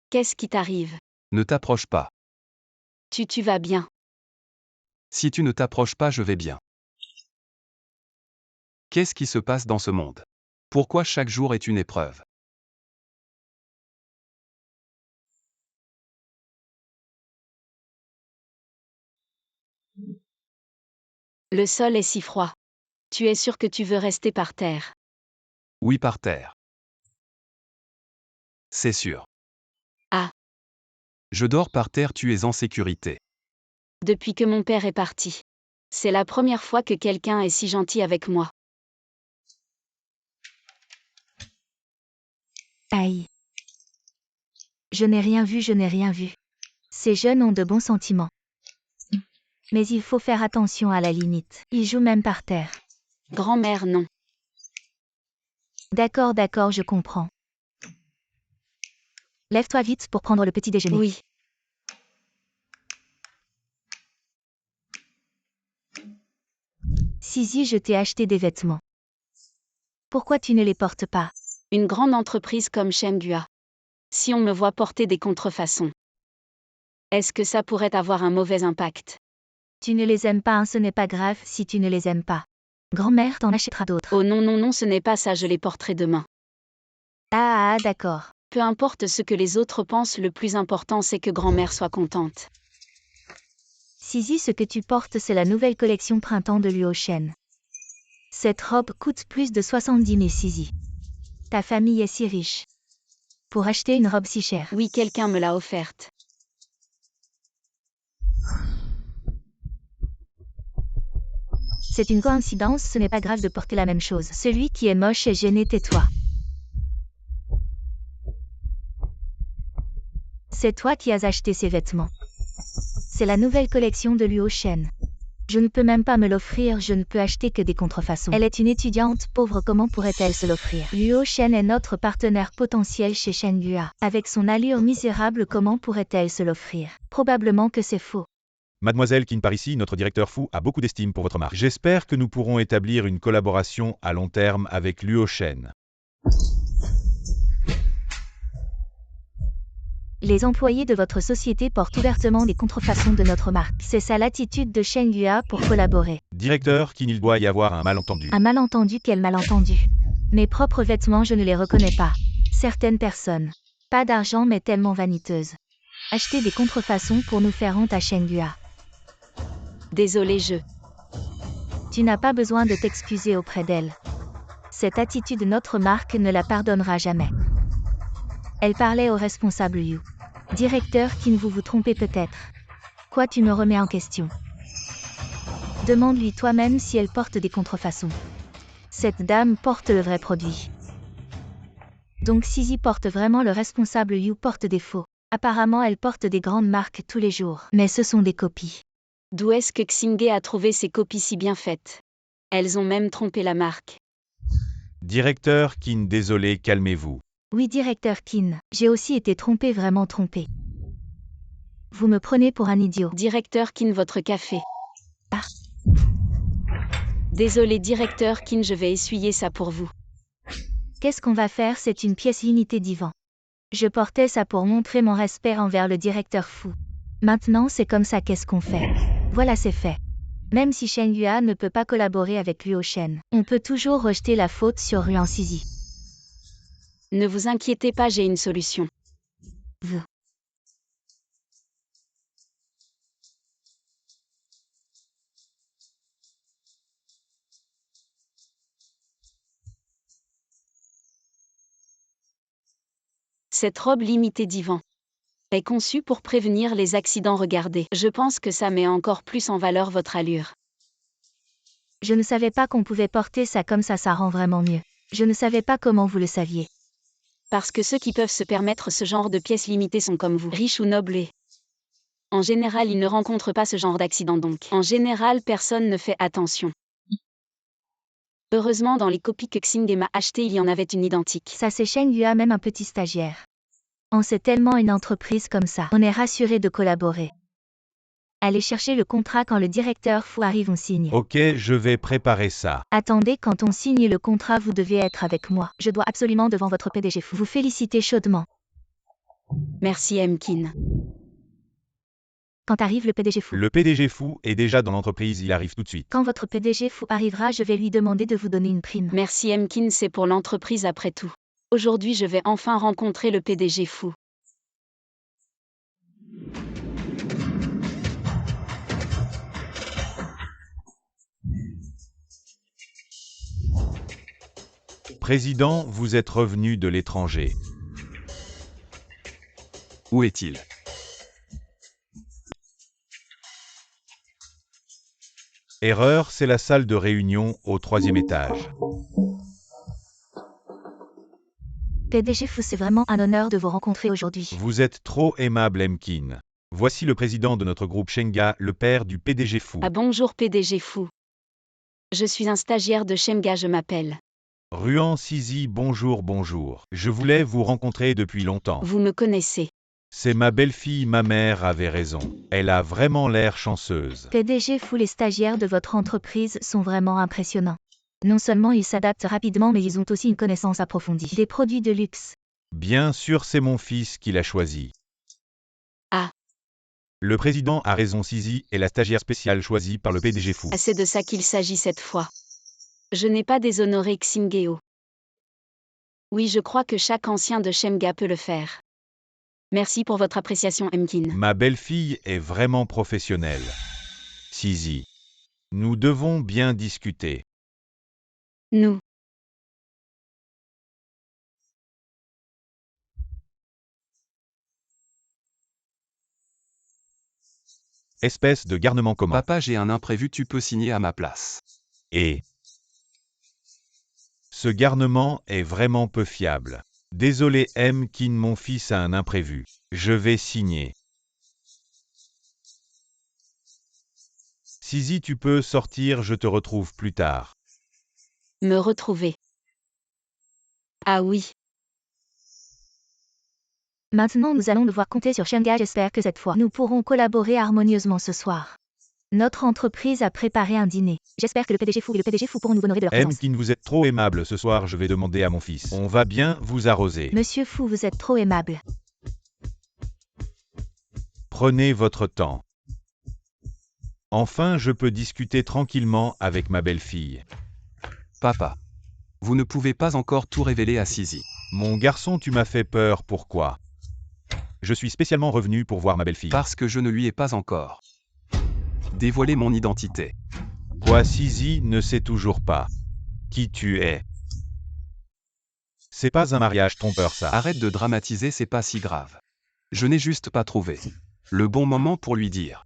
Qu'est-ce qui t'arrive? Ne t'approche pas. Tu vas bien? Si tu ne t'approches pas, je vais bien. Qu'est-ce qui se passe dans ce monde? Pourquoi chaque jour est une épreuve? Le sol est si froid. Tu es sûr que tu veux rester par terre? Oui, par terre. C'est sûr. Ah. Je dors par terre, tu es en sécurité. Depuis que mon père est parti. C'est la première fois que quelqu'un est si gentil avec moi. Aïe. Je n'ai rien vu, je n'ai rien vu. Ces jeunes ont de bons sentiments. Mais il faut faire attention à la limite. Ils jouent même par terre. Grand-mère, non. D'accord, d'accord, je comprends. Lève-toi vite pour prendre le petit déjeuner. Oui. Sisi, je t'ai acheté des vêtements. Pourquoi tu ne les portes pas? Une grande entreprise comme Shenghua. Si on me voit porter des contrefaçons, est-ce que ça pourrait avoir un mauvais impact? Tu ne les aimes pas, hein, ce n'est pas grave si tu ne les aimes pas. Grand-mère t'en achètera d'autres. Oh non, non, non, ce n'est pas ça, je les porterai demain. Ah, d'accord. Peu importe ce que les autres pensent, le plus important c'est que grand-mère soit contente. Sisi, ce que tu portes, c'est la nouvelle collection printemps de Luo Shen. Cette robe coûte plus de 70 000 Sisi. Ta famille est si riche. Pour acheter une robe si chère. Oui, quelqu'un me l'a offerte. C'est une coïncidence, ce n'est pas grave de porter la même chose. Celui qui est moche et gêné, tais-toi. C'est toi qui as acheté ces vêtements. C'est la nouvelle collection de Luo Shen. Je ne peux même pas me l'offrir, je ne peux acheter que des contrefaçons. Elle est une étudiante pauvre, comment pourrait-elle se l'offrir? Luo Shen est notre partenaire potentiel chez Shenghua. Avec son allure misérable, comment pourrait-elle se l'offrir? Probablement que c'est faux. Mademoiselle Qin par ici, notre directeur Fu a beaucoup d'estime pour votre marque. J'espère que nous pourrons établir une collaboration à long terme avec Luo Shen. Les employés de votre société portent ouvertement des contrefaçons de notre marque. C'est ça l'attitude de Shenghua pour collaborer. Directeur Qin, il doit y avoir un malentendu. Un malentendu, quel malentendu? Mes propres vêtements, je ne les reconnais pas. Certaines personnes. Pas d'argent mais tellement vaniteuses. Acheter des contrefaçons pour nous faire honte à Shenghua. Désolé, Tu n'as pas besoin de t'excuser auprès d'elle. Cette attitude, notre marque ne la pardonnera jamais. Elle parlait au responsable Yu. Directeur Qin, vous vous trompez peut-être. Quoi, tu me remets en question? Demande-lui toi-même si elle porte des contrefaçons. Cette dame porte le vrai produit. Donc Sisi porte vraiment, le responsable Yu porte des faux. Apparemment elle porte des grandes marques tous les jours. Mais ce sont des copies. D'où est-ce que Xinghe a trouvé ces copies si bien faites? Elles ont même trompé la marque. Directeur Qin, désolé, calmez-vous. Oui, directeur Qin, j'ai aussi été trompé, vraiment trompé. Vous me prenez pour un idiot. Directeur Qin, votre café. Ah. Désolé, directeur Qin, je vais essuyer ça pour vous. Qu'est-ce qu'on va faire? C'est une pièce limitée d'Ivan. Je portais ça pour montrer mon respect envers le directeur Fu. Maintenant c'est comme ça, qu'est-ce qu'on fait? Voilà, c'est fait. Même si Shenghua ne peut pas collaborer avec Luo Shen, on peut toujours rejeter la faute sur Ruan Sisi. Ne vous inquiétez pas, j'ai une solution. Vous. Cette robe limitée d'Ivan est conçue pour prévenir les accidents. Regardez, je pense que ça met encore plus en valeur votre allure. Je ne savais pas qu'on pouvait porter ça comme ça rend vraiment mieux. Je ne savais pas comment vous le saviez. Parce que ceux qui peuvent se permettre ce genre de pièces limitées sont comme vous, riches ou nobles et... En général, ils ne rencontrent pas ce genre d'accident, donc en général, personne ne fait attention. Heureusement, dans les copies que Xinghe m'a achetées, il y en avait une identique. Ça, c'est Shenghua, même un petit stagiaire. On sait tellement une entreprise comme ça. On est rassuré de collaborer. Allez chercher le contrat, quand le directeur Fu arrive, on signe. Ok, je vais préparer ça. Attendez, quand on signe le contrat, vous devez être avec moi. Je dois absolument devant votre PDG Fu vous féliciter chaudement. Merci Qin. Quand arrive le PDG Fu? Le PDG Fu est déjà dans l'entreprise, il arrive tout de suite. Quand votre PDG Fu arrivera, je vais lui demander de vous donner une prime. Merci Qin, c'est pour l'entreprise après tout. Aujourd'hui, je vais enfin rencontrer le PDG Fu. Président, vous êtes revenu de l'étranger. Où est-il? Erreur, c'est la salle de réunion au 3e étage. PDG Fu, c'est vraiment un honneur de vous rencontrer aujourd'hui. Vous êtes trop aimable, Emkin. Voici le président de notre groupe Shenga, le père du PDG Fu. Ah bonjour PDG Fu. Je suis un stagiaire de Shenga, je m'appelle. Ruan Sizi, bonjour, bonjour. Je voulais vous rencontrer depuis longtemps. Vous me connaissez. C'est ma belle-fille, ma mère avait raison. Elle a vraiment l'air chanceuse. PDG Fu, les stagiaires de votre entreprise sont vraiment impressionnants. Non seulement ils s'adaptent rapidement, mais ils ont aussi une connaissance approfondie des produits de luxe. Bien sûr, c'est mon fils qui l'a choisi. Ah. Le président a raison, Sizi est la stagiaire spéciale choisie par le PDG Fu. Ah, c'est de ça qu'il s'agit cette fois. Je n'ai pas déshonoré Xingeo. Oui, je crois que chaque ancien de Shenga peut le faire. Merci pour votre appréciation, Emkin. Ma belle-fille est vraiment professionnelle. Sizi. Nous devons bien discuter. Nous. Espèce de garnement commun. Papa, j'ai un imprévu, tu peux signer à ma place. Et ce garnement est vraiment peu fiable. Désolé Emkin, mon fils a un imprévu. Je vais signer. Sizi, tu peux sortir, je te retrouve plus tard. Me retrouver. Ah oui. Maintenant, nous allons devoir compter sur Shenga. J'espère que cette fois, nous pourrons collaborer harmonieusement ce soir. Notre entreprise a préparé un dîner. J'espère que le PDG Fu et le PDG Fu pourront nous honorer de leur présence. Emkin, vous êtes trop aimable ce soir, je vais demander à mon fils. On va bien vous arroser. Monsieur Fu, vous êtes trop aimable. Prenez votre temps. Enfin, je peux discuter tranquillement avec ma belle-fille. Papa. Vous ne pouvez pas encore tout révéler à Sizi. Mon garçon, tu m'as fait peur, pourquoi? Je suis spécialement revenu pour voir ma belle-fille. Parce que je ne lui ai pas encore dévoilé mon identité. Quoi, Sizi ne sait toujours pas qui tu es. C'est pas un mariage trompeur, ça. Arrête de dramatiser, c'est pas si grave. Je n'ai juste pas trouvé le bon moment pour lui dire.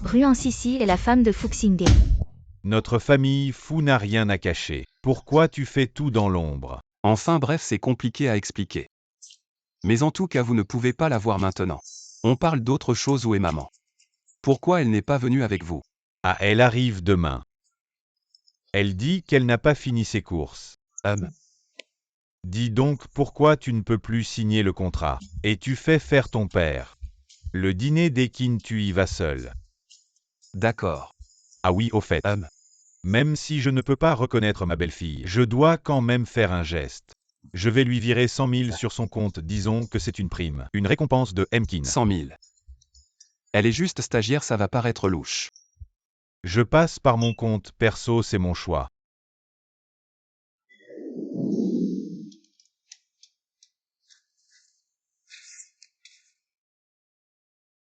Ruan Sisi est la femme de Fu Xingge. Notre famille Fu n'a rien à cacher. Pourquoi tu fais tout dans l'ombre? Enfin bref, c'est compliqué à expliquer. Mais en tout cas, vous ne pouvez pas la voir maintenant. On parle d'autre chose. Où est maman? Pourquoi elle n'est pas venue avec vous? Ah, elle arrive demain. Elle dit qu'elle n'a pas fini ses courses. Dis donc, pourquoi tu ne peux plus signer le contrat? Et tu fais faire ton père. Le dîner d'Ekin, tu y vas seul. D'accord. Ah oui, au fait. Même si je ne peux pas reconnaître ma belle-fille, je dois quand même faire un geste. Je vais lui virer 100 000 sur son compte, disons que c'est une prime. Une récompense de Emkin. 100 000. Elle est juste stagiaire, ça va paraître louche. Je passe par mon compte perso, c'est mon choix.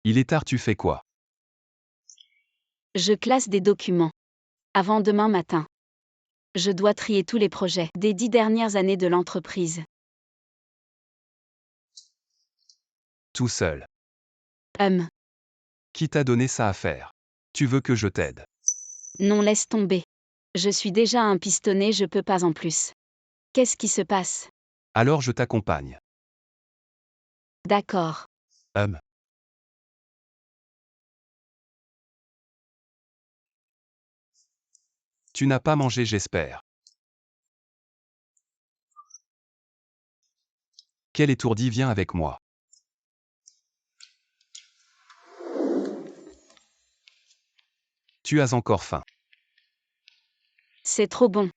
Il est tard, tu fais quoi? Je classe des documents. Avant demain matin. Je dois trier tous les projets des 10 dernières années de l'entreprise. Tout seul. Qui Qui t'a donné ça à faire? Tu veux que je t'aide? Non, laisse tomber. Je suis déjà un pistonné, je peux pas en plus. Qu'est-ce qui se passe? Alors je t'accompagne. D'accord. Tu n'as pas mangé, j'espère. Quel étourdi, viens avec moi. Tu as encore faim. C'est trop bon.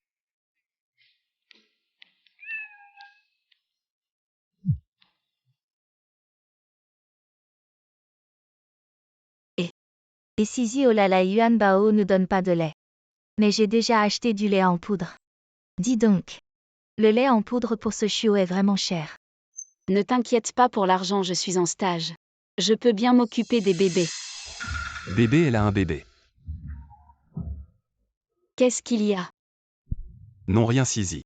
Et Sisi, oh là là, Yuan Bao ne donne pas de lait. Mais j'ai déjà acheté du lait en poudre. Dis donc. Le lait en poudre pour ce chiot est vraiment cher. Ne t'inquiète pas pour l'argent, je suis en stage. Je peux bien m'occuper des bébés. Bébé, elle a un bébé. Qu'est-ce qu'il y a? Non, rien, Sizi.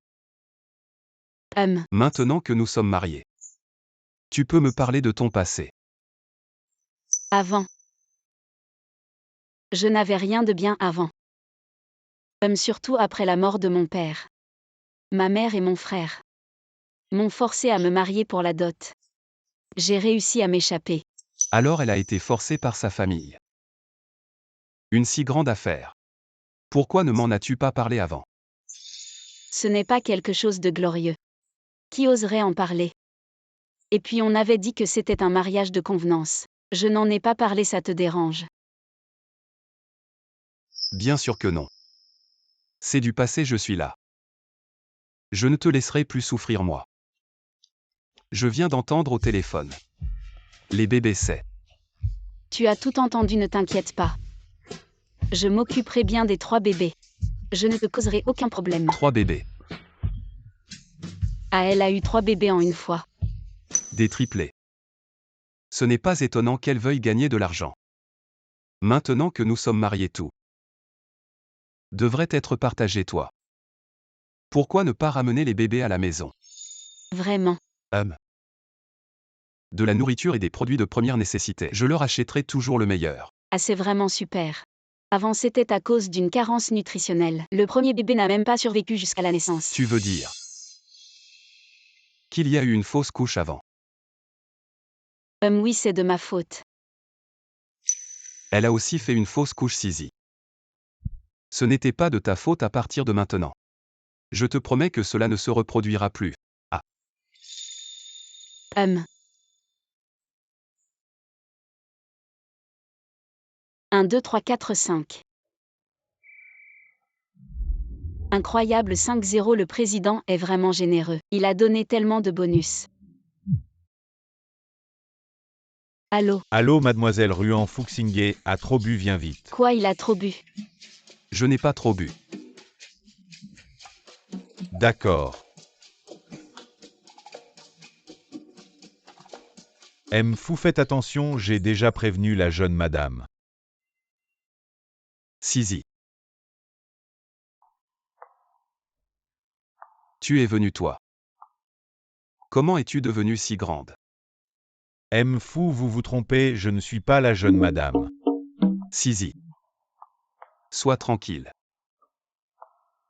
Maintenant que nous sommes mariés. Tu peux me parler de ton passé. Avant. Je n'avais rien de bien avant. Surtout après la mort de mon père. Ma mère et mon frère m'ont forcé à me marier pour la dot. J'ai réussi à m'échapper. Alors elle a été forcée par sa famille. Une si grande affaire. Pourquoi ne m'en as-tu pas parlé avant? Ce n'est pas quelque chose de glorieux. Qui oserait en parler? Et puis on avait dit que c'était un mariage de convenance. Je n'en ai pas parlé, ça te dérange? Bien sûr que non. C'est du passé, je suis là. Je ne te laisserai plus souffrir moi. Je viens d'entendre au téléphone. Les bébés c'est. Tu as tout entendu, ne t'inquiète pas. Je m'occuperai bien des 3 bébés. Je ne te causerai aucun problème. 3 bébés. Ah, elle a eu 3 bébés en une fois. Des triplés. Ce n'est pas étonnant qu'elle veuille gagner de l'argent. Maintenant que nous sommes mariés, tout devrait être partagé, toi. Pourquoi ne pas ramener les bébés à la maison? Vraiment. De la nourriture et des produits de première nécessité. Je leur achèterai toujours le meilleur. Ah, c'est vraiment super. Avant, c'était à cause d'une carence nutritionnelle. Le premier bébé n'a même pas survécu jusqu'à la naissance. Tu veux dire qu'il y a eu une fausse couche avant? Oui, c'est de ma faute. Elle a aussi fait une fausse couche, Sisi. Ce n'était pas de ta faute à partir de maintenant. Je te promets que cela ne se reproduira plus. 1, 2, 3, 4, 5. Incroyable 5-0, le président est vraiment généreux. Il a donné tellement de bonus. Allô? Allô, mademoiselle Ruan-Fuxingé, a trop bu, viens vite. Quoi, il a trop bu? Je n'ai pas trop bu. D'accord. Fou, faites attention, j'ai déjà prévenu la jeune madame. Sisi. Tu es venue toi. Comment es-tu devenue si grande? Fou, vous vous trompez, je ne suis pas la jeune madame. Sisi. Sois tranquille.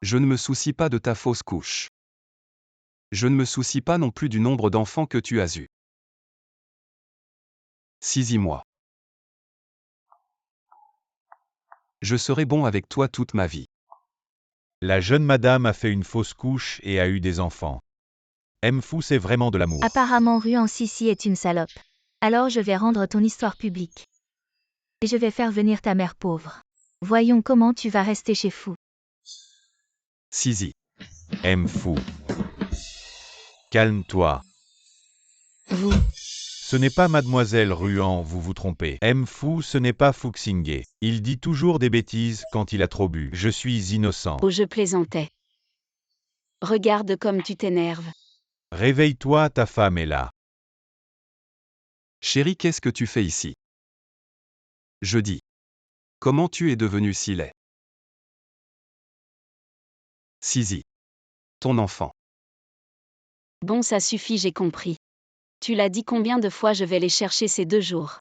Je ne me soucie pas de ta fausse couche. Je ne me soucie pas non plus du nombre d'enfants que tu as eus. Sisi, moi. Je serai bon avec toi toute ma vie. La jeune madame a fait une fausse couche et a eu des enfants. Fou, c'est vraiment de l'amour. Apparemment Ruan Sisi est une salope. Alors je vais rendre ton histoire publique. Et je vais faire venir ta mère pauvre. Voyons comment tu vas rester chez Fou. Sisi. Fou. Calme-toi. Vous. Ce n'est pas mademoiselle Ruan, vous vous trompez. Fou, ce n'est pas Fuxingé. Il dit toujours des bêtises quand il a trop bu. Je suis innocent. Oh, je plaisantais. Regarde comme tu t'énerves. Réveille-toi, ta femme est là. Chérie, qu'est-ce que tu fais ici? Je dis. Comment tu es devenu si laid? Sisi. Ton enfant. Bon, ça suffit, j'ai compris. Tu l'as dit combien de fois, je vais les chercher ces 2 jours.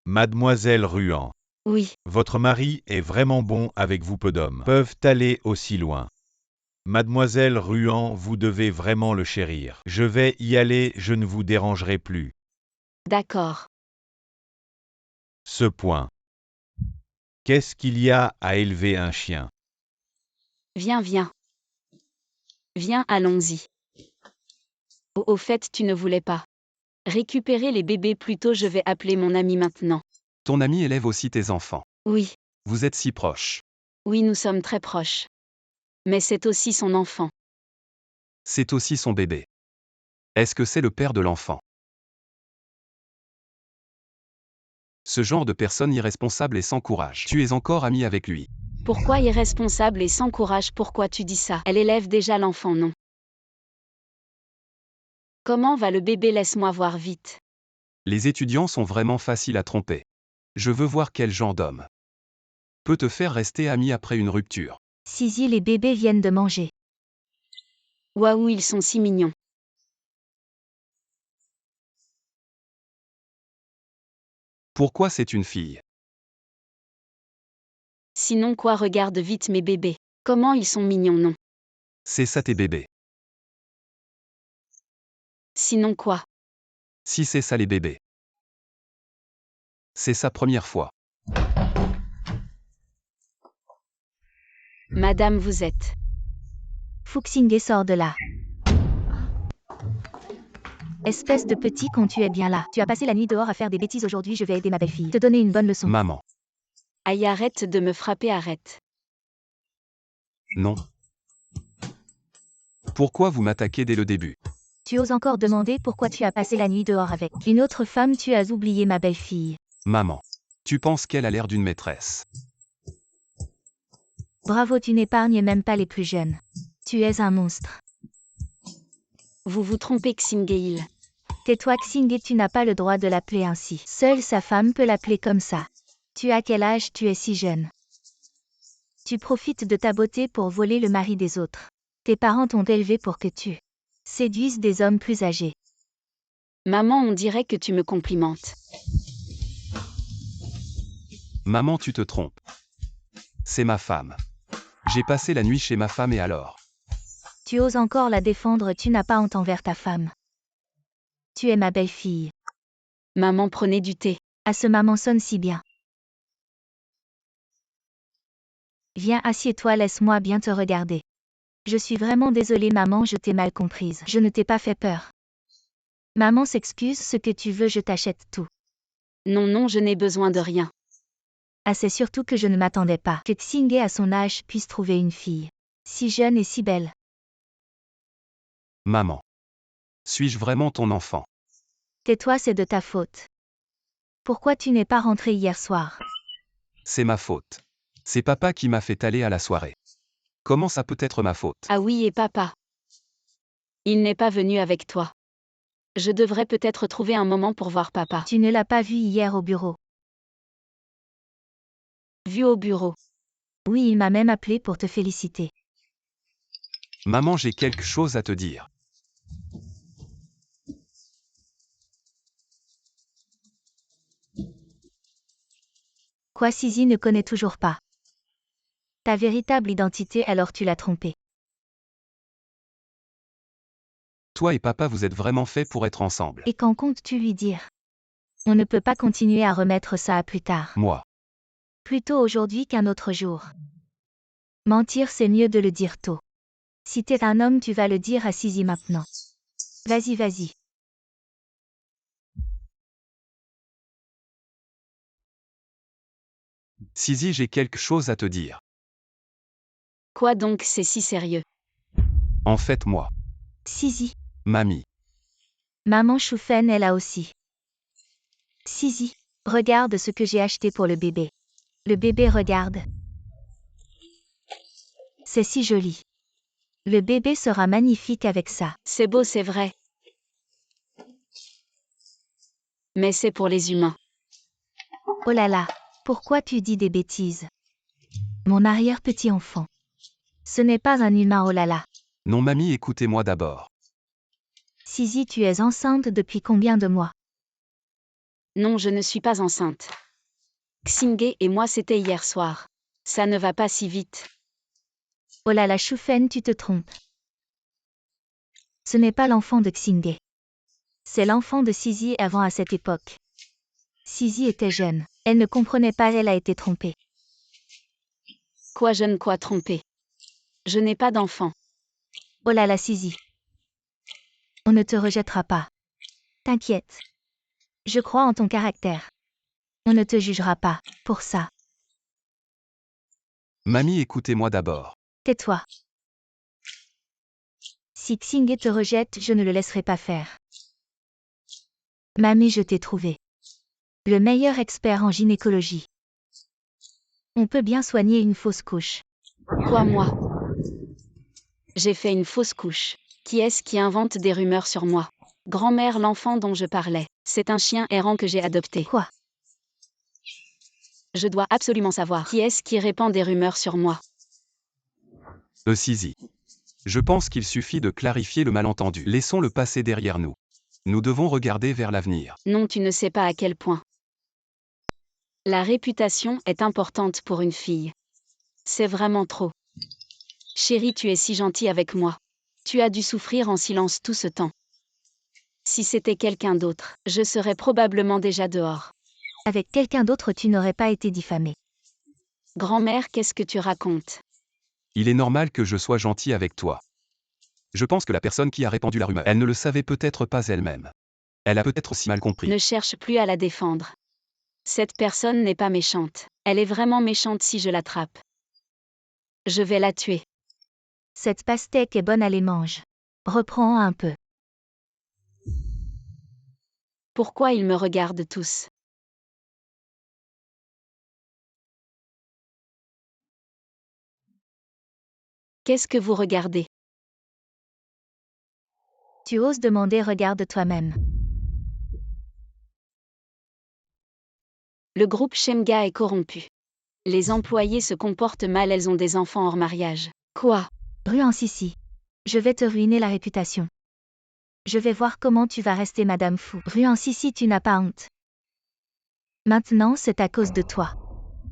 Mademoiselle Ruan. Oui. Votre mari est vraiment bon avec vous, peu d'hommes peuvent aller aussi loin. Mademoiselle Ruan, vous devez vraiment le chérir. Je vais y aller, je ne vous dérangerai plus. D'accord. Ce point. Qu'est-ce qu'il y a à élever un chien? Viens, viens. Viens, allons-y. Oh, au fait, tu ne voulais pas récupérer les bébés plus tôt, je vais appeler mon ami maintenant. Ton ami élève aussi tes enfants. Oui. Vous êtes si proches. Oui, nous sommes très proches. Mais c'est aussi son enfant. C'est aussi son bébé. Est-ce que c'est le père de l'enfant? Ce genre de personne irresponsable et sans courage. Tu es encore ami avec lui. Pourquoi irresponsable et sans courage? Pourquoi tu dis ça? Elle élève déjà l'enfant, non? Comment va le bébé? Laisse-moi voir vite. Les étudiants sont vraiment faciles à tromper. Je veux voir quel genre d'homme peut te faire rester ami après une rupture. Sisi, les bébés viennent de manger. Waouh, ils sont si mignons. Pourquoi c'est une fille? Sinon quoi, regarde vite mes bébés. Comment ils sont mignons, non? C'est ça tes bébés. Sinon quoi? Si c'est ça les bébés. C'est sa première fois. Madame, vous êtes. Fu Xingye sort de là. Espèce de petit con, tu es bien là. Tu as passé la nuit dehors à faire des bêtises, aujourd'hui je vais aider ma belle-fille. Te donner une bonne leçon. Maman. Aïe, arrête de me frapper, arrête. Non. Pourquoi vous m'attaquez dès le début? Tu oses encore demander pourquoi tu as passé la nuit dehors avec une autre femme, tu as oublié ma belle-fille. Maman. Tu penses qu'elle a l'air d'une maîtresse? Bravo, tu n'épargnes même pas les plus jeunes. Tu es un monstre. Vous vous trompez, Xingye. Tais-toi Xingye, tu n'as pas le droit de l'appeler ainsi. Seule sa femme peut l'appeler comme ça. Tu as quel âge? Tu es si jeune. Tu profites de ta beauté pour voler le mari des autres. Tes parents t'ont élevé pour que tu séduises des hommes plus âgés. Maman, on dirait que tu me complimentes. Maman, tu te trompes. C'est ma femme. J'ai passé la nuit chez ma femme et alors? Tu oses encore la défendre, tu n'as pas honte envers ta femme. Tu es ma belle-fille. Maman, prenez du thé. Ah, ce maman sonne si bien. Viens, assieds-toi, laisse-moi bien te regarder. Je suis vraiment désolée maman, je t'ai mal comprise. Je ne t'ai pas fait peur. Maman s'excuse, ce que tu veux, je t'achète tout. Non, non, je n'ai besoin de rien. Ah, c'est surtout que je ne m'attendais pas que Xingye à son âge puisse trouver une fille si jeune et si belle. Maman. Suis-je vraiment ton enfant? Tais-toi, c'est de ta faute. Pourquoi tu n'es pas rentré hier soir? C'est ma faute. C'est papa qui m'a fait aller à la soirée. Comment ça peut être ma faute? Ah oui, et papa. Il n'est pas venu avec toi. Je devrais peut-être trouver un moment pour voir papa. Tu ne l'as pas vu hier au bureau? Vu au bureau. Oui, il m'a même appelé pour te féliciter. Maman, j'ai quelque chose à te dire. Quoi, Sisi ne connaît toujours pas ta véritable identité, alors tu l'as trompé. Toi et papa, vous êtes vraiment faits pour être ensemble. Et qu'en comptes-tu lui dire? On ne peut pas continuer à remettre ça à plus tard. Moi. Plutôt aujourd'hui qu'un autre jour. Mentir, c'est mieux de le dire tôt. Si t'es un homme, tu vas le dire à Sisi maintenant. Vas-y, vas-y. Sisi, j'ai quelque chose à te dire. Quoi donc, c'est si sérieux? En fait, moi. Sisi. Mamie. Maman Choufen est là aussi. Sisi, regarde ce que j'ai acheté pour le bébé. Le bébé regarde. C'est si joli. Le bébé sera magnifique avec ça. C'est beau, c'est vrai. Mais c'est pour les humains. Oh là là, pourquoi tu dis des bêtises? Mon arrière-petit enfant. Ce n'est pas un humain, oh là là. Non, mamie, écoutez-moi d'abord. Sisi, tu es enceinte depuis combien de mois? Non, je ne suis pas enceinte. Xingye et moi, c'était hier soir. Ça ne va pas si vite. Oh là là, Choufen, tu te trompes. Ce n'est pas l'enfant de Xingye. C'est l'enfant de Sisi avant à cette époque. Sisi était jeune. Elle ne comprenait pas, elle a été trompée. Quoi jeune, quoi trompé? Je n'ai pas d'enfant. Oh là là, Sisi. On ne te rejettera pas. T'inquiète. Je crois en ton caractère. On ne te jugera pas pour ça. Mamie, écoutez-moi d'abord. Tais-toi. Si Xingye te rejette, je ne le laisserai pas faire. Mamie, je t'ai trouvé. Le meilleur expert en gynécologie. On peut bien soigner une fausse couche. Quoi, moi? J'ai fait une fausse couche. Qui est-ce qui invente des rumeurs sur moi? Grand-mère, l'enfant dont je parlais. C'est un chien errant que j'ai adopté. Quoi? Je dois absolument savoir qui est-ce qui répand des rumeurs sur moi. Sisi. Je pense qu'il suffit de clarifier le malentendu. Laissons le passé derrière nous. Nous devons regarder vers l'avenir. Non, tu ne sais pas à quel point. La réputation est importante pour une fille. C'est vraiment trop. Chérie, tu es si gentille avec moi. Tu as dû souffrir en silence tout ce temps. Si c'était quelqu'un d'autre, je serais probablement déjà dehors. Avec quelqu'un d'autre, tu n'aurais pas été diffamée. Grand-mère, qu'est-ce que tu racontes? Il est normal que je sois gentil avec toi. Je pense que la personne qui a répandu la rumeur, elle ne le savait peut-être pas elle-même. Elle a peut-être aussi mal compris. Ne cherche plus à la défendre. Cette personne n'est pas méchante. Elle est vraiment méchante si je l'attrape. Je vais la tuer. Cette pastèque est bonne, allez mange. Reprends un peu. Pourquoi ils me regardent tous? Qu'est-ce que vous regardez? Tu oses demander, regarde toi-même. Le groupe Shemga est corrompu. Les employés se comportent mal, elles ont des enfants hors mariage. Quoi? Ruan Sissi. Je vais te ruiner la réputation. Je vais voir comment tu vas rester Madame Fou. Ruan Sissi, tu n'as pas honte. Maintenant, c'est à cause de toi.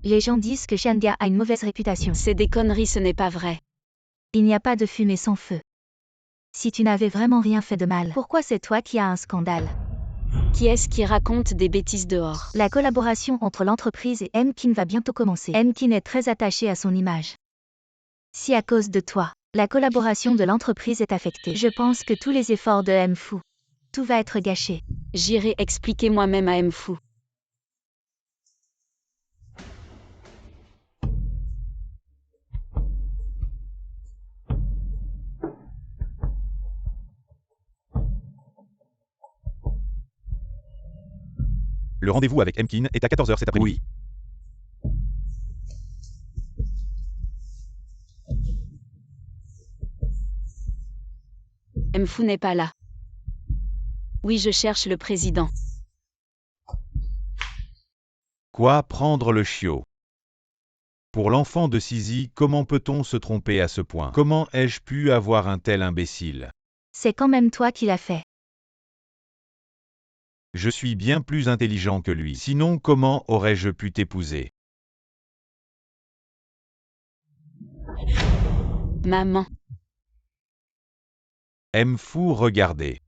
Les gens disent que Shemga a une mauvaise réputation. C'est des conneries, ce n'est pas vrai. Il n'y a pas de fumée sans feu. Si tu n'avais vraiment rien fait de mal, pourquoi c'est toi qui as un scandale? Qui est-ce qui raconte des bêtises dehors? La collaboration entre l'entreprise et Mkin va bientôt commencer. Mkin est très attaché à son image. Si à cause de toi, la collaboration de l'entreprise est affectée, je pense que tous les efforts de Mfou, tout va être gâché. J'irai expliquer moi-même à Mfou. Le rendez-vous avec Mkin est à 14h cet après-midi. Mfou n'est pas là. Oui, je cherche le président. Quoi, prendre le chiot? Pour l'enfant de Sisi, comment peut-on se tromper à ce point? Comment ai-je pu avoir un tel imbécile? C'est quand même toi qui l'as fait. Je suis bien plus intelligent que lui. Sinon, comment aurais-je pu t'épouser? Maman. Mfou, regardez.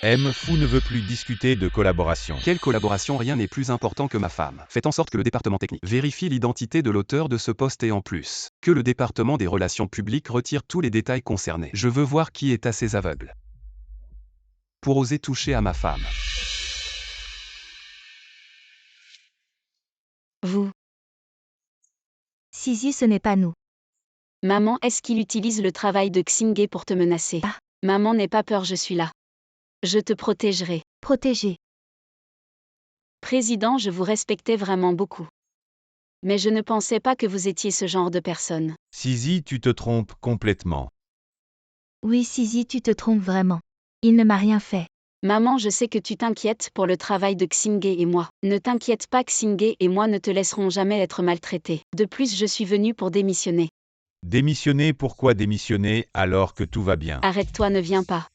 Mfou ne veut plus discuter de collaboration. Quelle collaboration? Rien n'est plus important que ma femme. Faites en sorte que le département technique vérifie l'identité de l'auteur de ce poste et en plus, que le département des relations publiques retire tous les détails concernés. Je veux voir qui est assez aveugle pour oser toucher à ma femme. Vous. Sisi, ce n'est pas nous. Maman, est-ce qu'il utilise le travail de Xingé pour te menacer? Ah. Maman, n'aie pas peur, je suis là. Je te protégerai. Protégé. Président, je vous respectais vraiment beaucoup. Mais je ne pensais pas que vous étiez ce genre de personne. Sisi, tu te trompes complètement. Oui, Sisi, tu te trompes vraiment. Il ne m'a rien fait. Maman, je sais que tu t'inquiètes pour le travail de Xingé et moi. Ne t'inquiète pas, Xingé et moi ne te laisserons jamais être maltraités. De plus, je suis venue pour démissionner. Démissionner? Pourquoi démissionner alors que tout va bien? Arrête-toi, ne viens pas.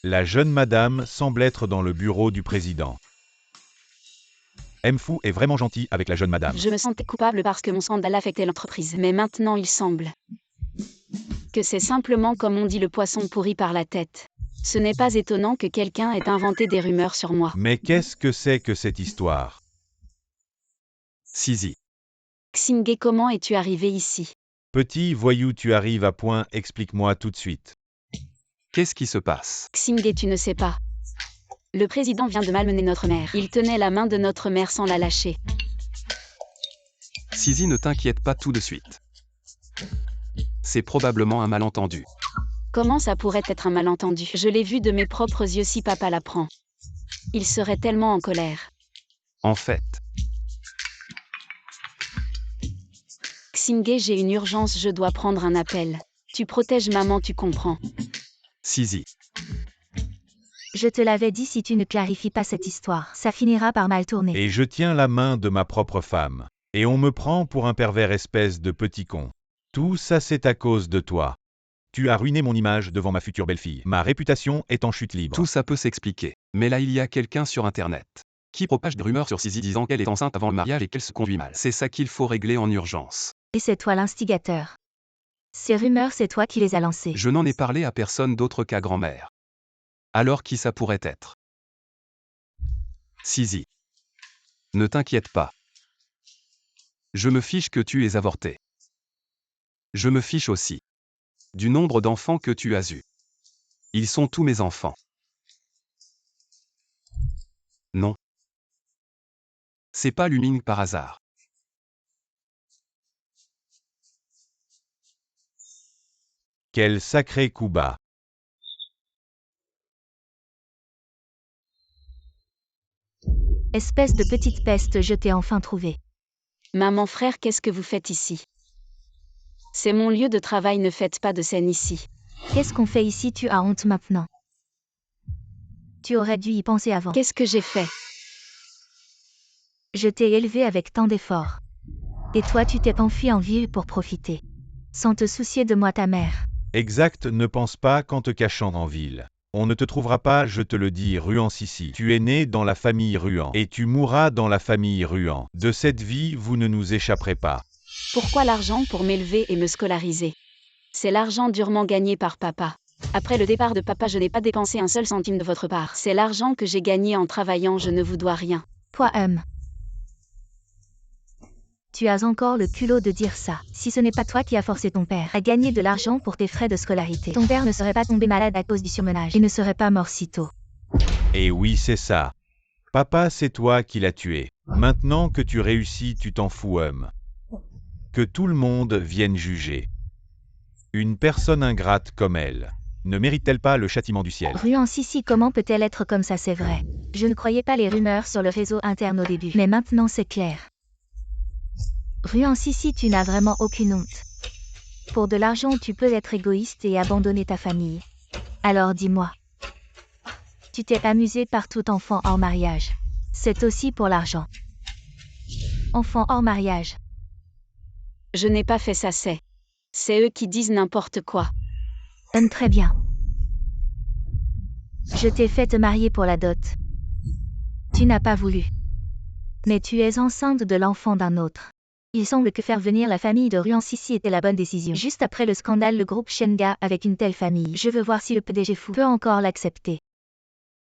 La jeune madame semble être dans le bureau du président. Mfou est vraiment gentil avec la jeune madame. Je me sentais coupable parce que mon scandale affectait l'entreprise. Mais maintenant il semble que c'est simplement comme on dit le poisson pourri par la tête. Ce n'est pas étonnant que quelqu'un ait inventé des rumeurs sur moi. Mais qu'est-ce que c'est que cette histoire? Sisi. Xingé, comment es-tu arrivé ici? Petit voyou, tu arrives à point, explique-moi tout de suite. Qu'est-ce qui se passe? Xingé, tu ne sais pas. Le président vient de malmener notre mère. Il tenait la main de notre mère sans la lâcher. Sisi, ne t'inquiète pas tout de suite. C'est probablement un malentendu. Comment ça pourrait être un malentendu? Je l'ai vu de mes propres yeux si papa l'apprend. Il serait tellement en colère. En fait, Xingé, j'ai une urgence, je dois prendre un appel. Tu protèges maman, tu comprends. Sisi. Je te l'avais dit, si tu ne clarifies pas cette histoire, ça finira par mal tourner. Et je tiens la main de ma propre femme. Et on me prend pour un pervers, espèce de petit con. Tout ça c'est à cause de toi. Tu as ruiné mon image devant ma future belle-fille. Ma réputation est en chute libre. Tout ça peut s'expliquer. Mais là il y a quelqu'un sur internet qui propage des rumeurs sur Sisi disant qu'elle est enceinte avant le mariage et qu'elle se conduit mal. C'est ça qu'il faut régler en urgence. Et c'est toi l'instigateur. Ces rumeurs, c'est toi qui les as lancées. Je n'en ai parlé à personne d'autre qu'à grand-mère. Alors qui ça pourrait être? Sisi. Ne t'inquiète pas. Je me fiche que tu aies avorté. Je me fiche aussi du nombre d'enfants que tu as eus. Ils sont tous mes enfants. Non. C'est pas Luming par hasard. Quel sacré coup bas. Espèce de petite peste, je t'ai enfin trouvé. Maman, frère, qu'est-ce que vous faites ici? C'est mon lieu de travail, ne faites pas de scène ici. Qu'est-ce qu'on fait ici? Tu as honte maintenant. Tu aurais dû y penser avant. Qu'est-ce que j'ai fait? Je t'ai élevé avec tant d'efforts. Et toi, tu t'es enfui en ville pour profiter. Sans te soucier de moi, ta mère. Exact, ne pense pas qu'en te cachant en ville. On ne te trouvera pas, je te le dis, Ruan Sisi. Tu es né dans la famille Ruan. Et tu mourras dans la famille Ruan. De cette vie, vous ne nous échapperez pas. Pourquoi l'argent pour m'élever et me scolariser? C'est l'argent durement gagné par papa. Après le départ de papa, je n'ai pas dépensé un seul centime de votre part. C'est l'argent que j'ai gagné en travaillant, je ne vous dois rien. Toi, tu as encore le culot de dire ça. Si ce n'est pas toi qui as forcé ton père à gagner de l'argent pour tes frais de scolarité, ton père ne serait pas tombé malade à cause du surmenage et ne serait pas mort si tôt. Et oui, c'est ça. Papa, c'est toi qui l'as tué. Maintenant que tu réussis, tu t'en fous, Que tout le monde vienne juger. Une personne ingrate comme elle, ne mérite-t-elle pas le châtiment du ciel? Ruan Sisi, comment peut-elle être comme ça? C'est vrai. Je ne croyais pas les rumeurs sur le réseau interne au début. Mais maintenant c'est clair. Ruan Sisi, tu n'as vraiment aucune honte. Pour de l'argent, tu peux être égoïste et abandonner ta famille. Alors dis-moi. Tu t'es amusé par tout enfant hors mariage. C'est aussi pour l'argent. Enfant hors mariage. Je n'ai pas fait ça, c'est eux qui disent n'importe quoi. Très bien. Je t'ai fait te marier pour la dot. Tu n'as pas voulu. Mais tu es enceinte de l'enfant d'un autre. Il semble que faire venir la famille de Ruan Sisi était la bonne décision. Juste après le scandale, le groupe Shenga avec une telle famille. Je veux voir si le PDG fou peut encore l'accepter.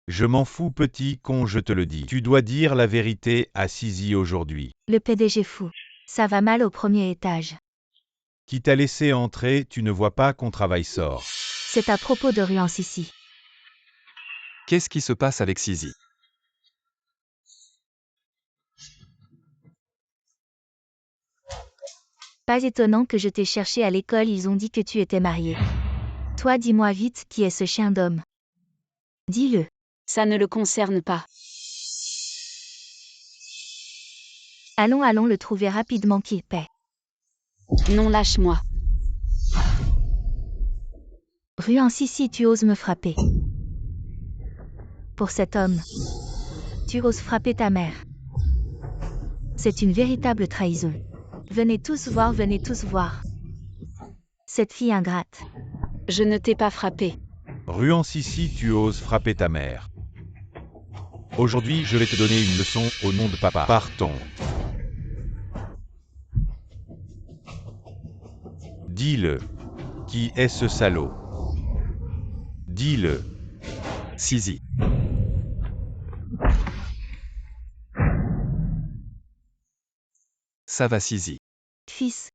Je m'en fous, petit con, je te le dis. Tu dois dire la vérité à Sisi aujourd'hui. Le PDG fou. Ça va mal au premier étage. Qui t'a laissé entrer, tu ne vois pas qu'on travaille sort. C'est à propos de Ruan Sisi. Qu'est-ce qui se passe avec Sisi? Pas étonnant que je t'ai cherché à l'école, ils ont dit que tu étais marié. Toi, dis-moi vite, qui est ce chien d'homme? Dis-le. Ça ne le concerne pas. Allons le trouver rapidement, qui paie. Non, lâche-moi. Ruan Sisi, tu oses me frapper. Pour cet homme, tu oses frapper ta mère. C'est une véritable trahison. Venez tous voir. Cette fille ingrate. Je ne t'ai pas frappé. Ruan Sisi, tu oses frapper ta mère. Aujourd'hui, je vais te donner une leçon au nom de papa. Partons. Dis-le. Qui est ce salaud? Dis-le. Sisi. Ça va, Sisi. Fils.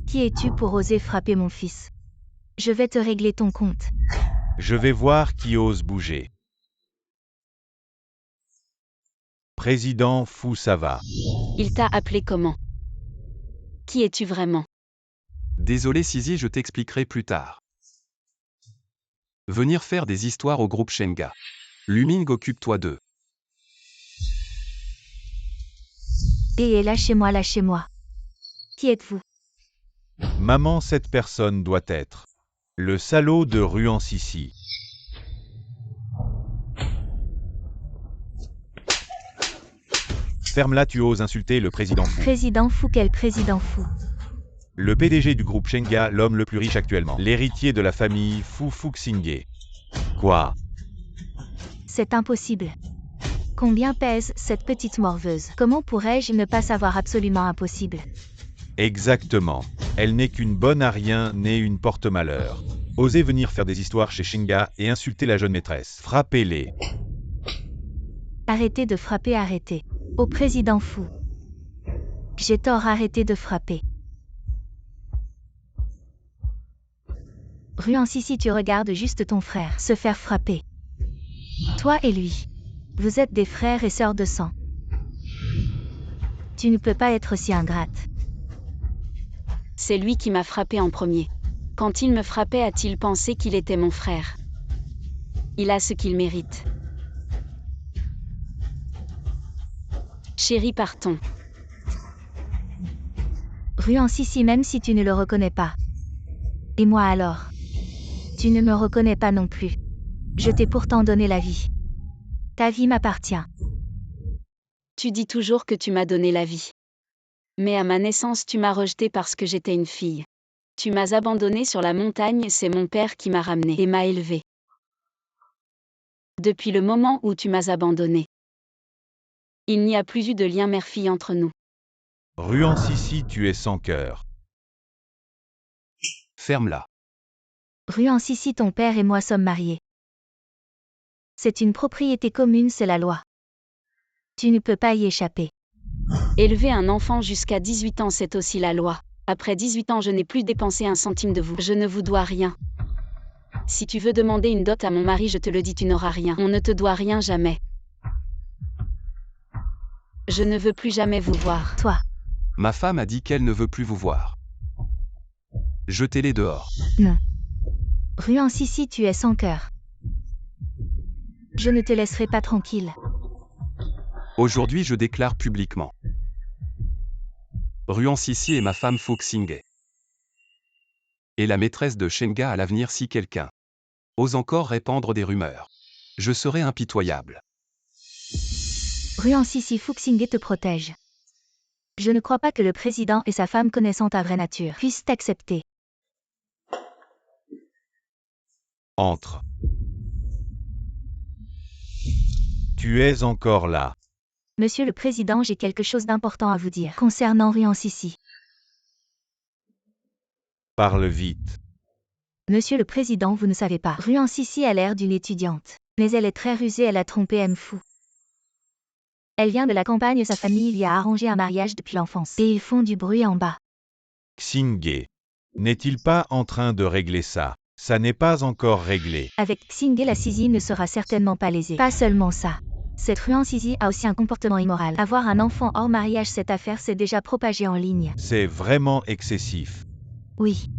Qui es-tu pour oser frapper mon fils? Je vais te régler ton compte. Je vais voir qui ose bouger. Président fou, ça va. Il t'a appelé comment? Qui es-tu vraiment? Désolé Sisi, je t'expliquerai plus tard. Venir faire des histoires au groupe Shenga. Luming, occupe-toi d'eux. Et lâchez-moi. Qui êtes-vous? Maman, cette personne doit être le salaud de Ruan Sisi. Ferme-la, tu oses insulter le président fou. Président fou, quel président fou? Le PDG du groupe Shenga, l'homme le plus riche actuellement. L'héritier de la famille Fu Fuxingye. Quoi? C'est impossible. Combien pèse cette petite morveuse? Comment pourrais-je ne pas savoir absolument impossible? Exactement. Elle n'est qu'une bonne à rien, née une porte-malheur. Osez venir faire des histoires chez Shenga et insulter la jeune maîtresse. Frappez-les. Arrêtez de frapper, arrêtez. Au président fou. J'ai tort, arrêtez de frapper. Ruan Sisi, tu regardes juste ton frère se faire frapper. Toi et lui. Vous êtes des frères et sœurs de sang. Tu ne peux pas être si ingrate. C'est lui qui m'a frappé en premier. Quand il me frappait, a-t-il pensé qu'il était mon frère? Il a ce qu'il mérite. Chérie, partons. Ruan Sisi, même si tu ne le reconnais pas. Et moi alors? Tu ne me reconnais pas non plus. Je t'ai pourtant donné la vie. Ta vie m'appartient. Tu dis toujours que tu m'as donné la vie. Mais à ma naissance, tu m'as rejetée parce que j'étais une fille. Tu m'as abandonnée sur la montagne, c'est mon père qui m'a ramenée et m'a élevée. Depuis le moment où tu m'as abandonnée, il n'y a plus eu de lien mère-fille entre nous. Ruan Sisi, tu es sans cœur. Ferme-la. Ruan Sisi, ton père et moi sommes mariés. C'est une propriété commune, c'est la loi. Tu ne peux pas y échapper. Élever un enfant jusqu'à 18 ans, c'est aussi la loi. Après 18 ans, je n'ai plus dépensé un centime de vous. Je ne vous dois rien. Si tu veux demander une dot à mon mari, je te le dis, tu n'auras rien. On ne te doit rien jamais. Je ne veux plus jamais vous voir. Toi. Ma femme a dit qu'elle ne veut plus vous voir. Jetez-les dehors. Non. Ruan Sisi, tu es sans cœur. Je ne te laisserai pas tranquille. Aujourd'hui, je déclare publiquement. Ruan Sisi est ma femme Fuxingye. Et la maîtresse de Shenga à l'avenir si quelqu'un ose encore répandre des rumeurs. Je serai impitoyable. Ruan Sisi, Fuxingye te protège. Je ne crois pas que le président et sa femme connaissant ta vraie nature puissent t'accepter. Entre. Tu es encore là. Monsieur le Président, j'ai quelque chose d'important à vous dire concernant Ruan Sisi. Parle vite. Monsieur le Président, vous ne savez pas. Ruan Sisi a l'air d'une étudiante. Mais elle est très rusée, elle a trompé M. Fu. Elle vient de la campagne, sa famille lui a arrangé un mariage depuis l'enfance. Et ils font du bruit en bas. Xingye. N'est-il pas en train de régler ça? Ça n'est pas encore réglé. Avec Xingye, la Sisi ne sera certainement pas lésée. Pas seulement ça. Cette Ruan Sisi a aussi un comportement immoral. Avoir un enfant hors mariage, cette affaire s'est déjà propagée en ligne. C'est vraiment excessif. Oui.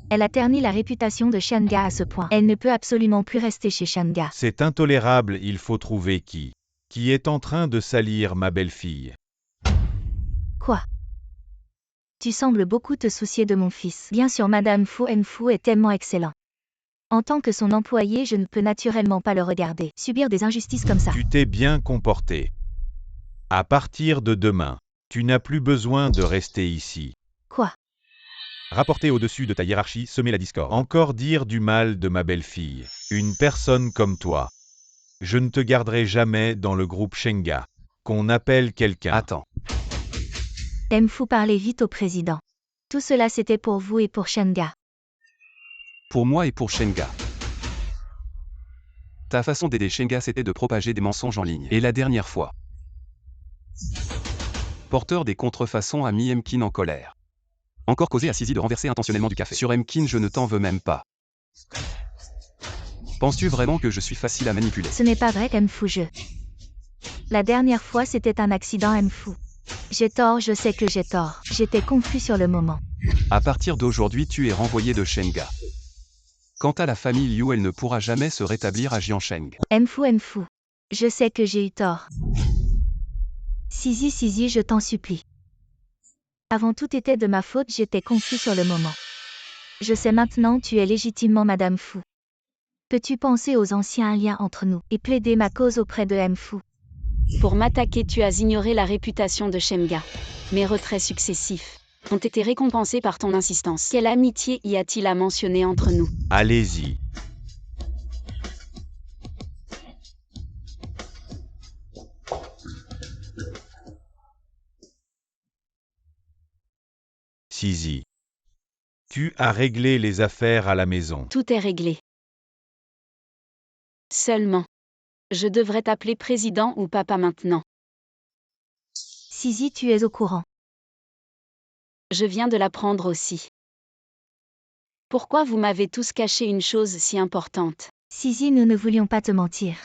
Elle a terni la réputation de Shenga à ce point. Elle ne peut absolument plus rester chez Shenga. C'est intolérable, il faut trouver qui est en train de salir ma belle-fille. Quoi? Tu sembles beaucoup te soucier de mon fils. Bien sûr, Madame Fu Enfu est tellement excellent. En tant que son employé, je ne peux naturellement pas le regarder subir des injustices comme ça. Tu t'es bien comporté. À partir de demain, tu n'as plus besoin de rester ici. Quoi? Rapporter au-dessus de ta hiérarchie, semer la discorde. Encore dire du mal de ma belle-fille. Une personne comme toi. Je ne te garderai jamais dans le groupe Shenga. Qu'on appelle quelqu'un. Attends. Enfu, parlez vite au président. Tout cela c'était pour vous et pour Shenga. Pour moi et pour Shenga. Ta façon d'aider Shenga, c'était de propager des mensonges en ligne. Et la dernière fois, porteur des contrefaçons a mis Emkin en colère. Encore causé à Sisi de renverser intentionnellement du café. Sur Emkin, je ne t'en veux même pas. Penses-tu vraiment que je suis facile à manipuler? Ce n'est pas vrai, Enfu. La dernière fois c'était un accident, Enfu. J'ai tort, je sais que j'ai tort. J'étais confus sur le moment. À partir d'aujourd'hui, tu es renvoyé de Shenga. Quant à la famille Liu, elle ne pourra jamais se rétablir à Jiansheng. Enfu. Je sais que j'ai eu tort. Sisi, je t'en supplie. Avant tout était de ma faute, j'étais confus sur le moment. Je sais maintenant, tu es légitimement Madame Fu. Peux-tu penser aux anciens liens entre nous et plaider ma cause auprès de Enfu? Pour m'attaquer, tu as ignoré la réputation de Shenga. Mes retraits successifs. ont été récompensés par ton insistance. Quelle amitié y a-t-il à mentionner entre nous? Allez-y. Sisi. Tu as réglé les affaires à la maison. Tout est réglé. Seulement. Je devrais t'appeler président ou papa maintenant. Sisi, tu es au courant. Je viens de l'apprendre aussi. Pourquoi vous m'avez tous caché une chose si importante? Sisi, nous ne voulions pas te mentir.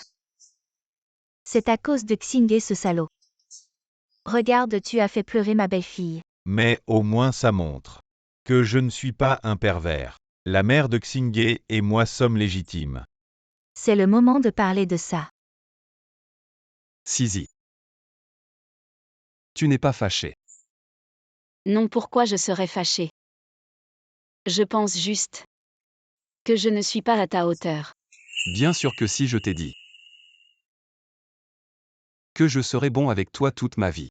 C'est à cause de Xingé, ce salaud. Regarde, tu as fait pleurer ma belle-fille. Mais au moins ça montre que je ne suis pas un pervers. La mère de Xingé et moi sommes légitimes. C'est le moment de parler de ça. Sisi. Tu n'es pas fâché. Non, pourquoi je serais fâchée? Je pense juste que je ne suis pas à ta hauteur. Bien sûr que si je t'ai dit que je serai bon avec toi toute ma vie.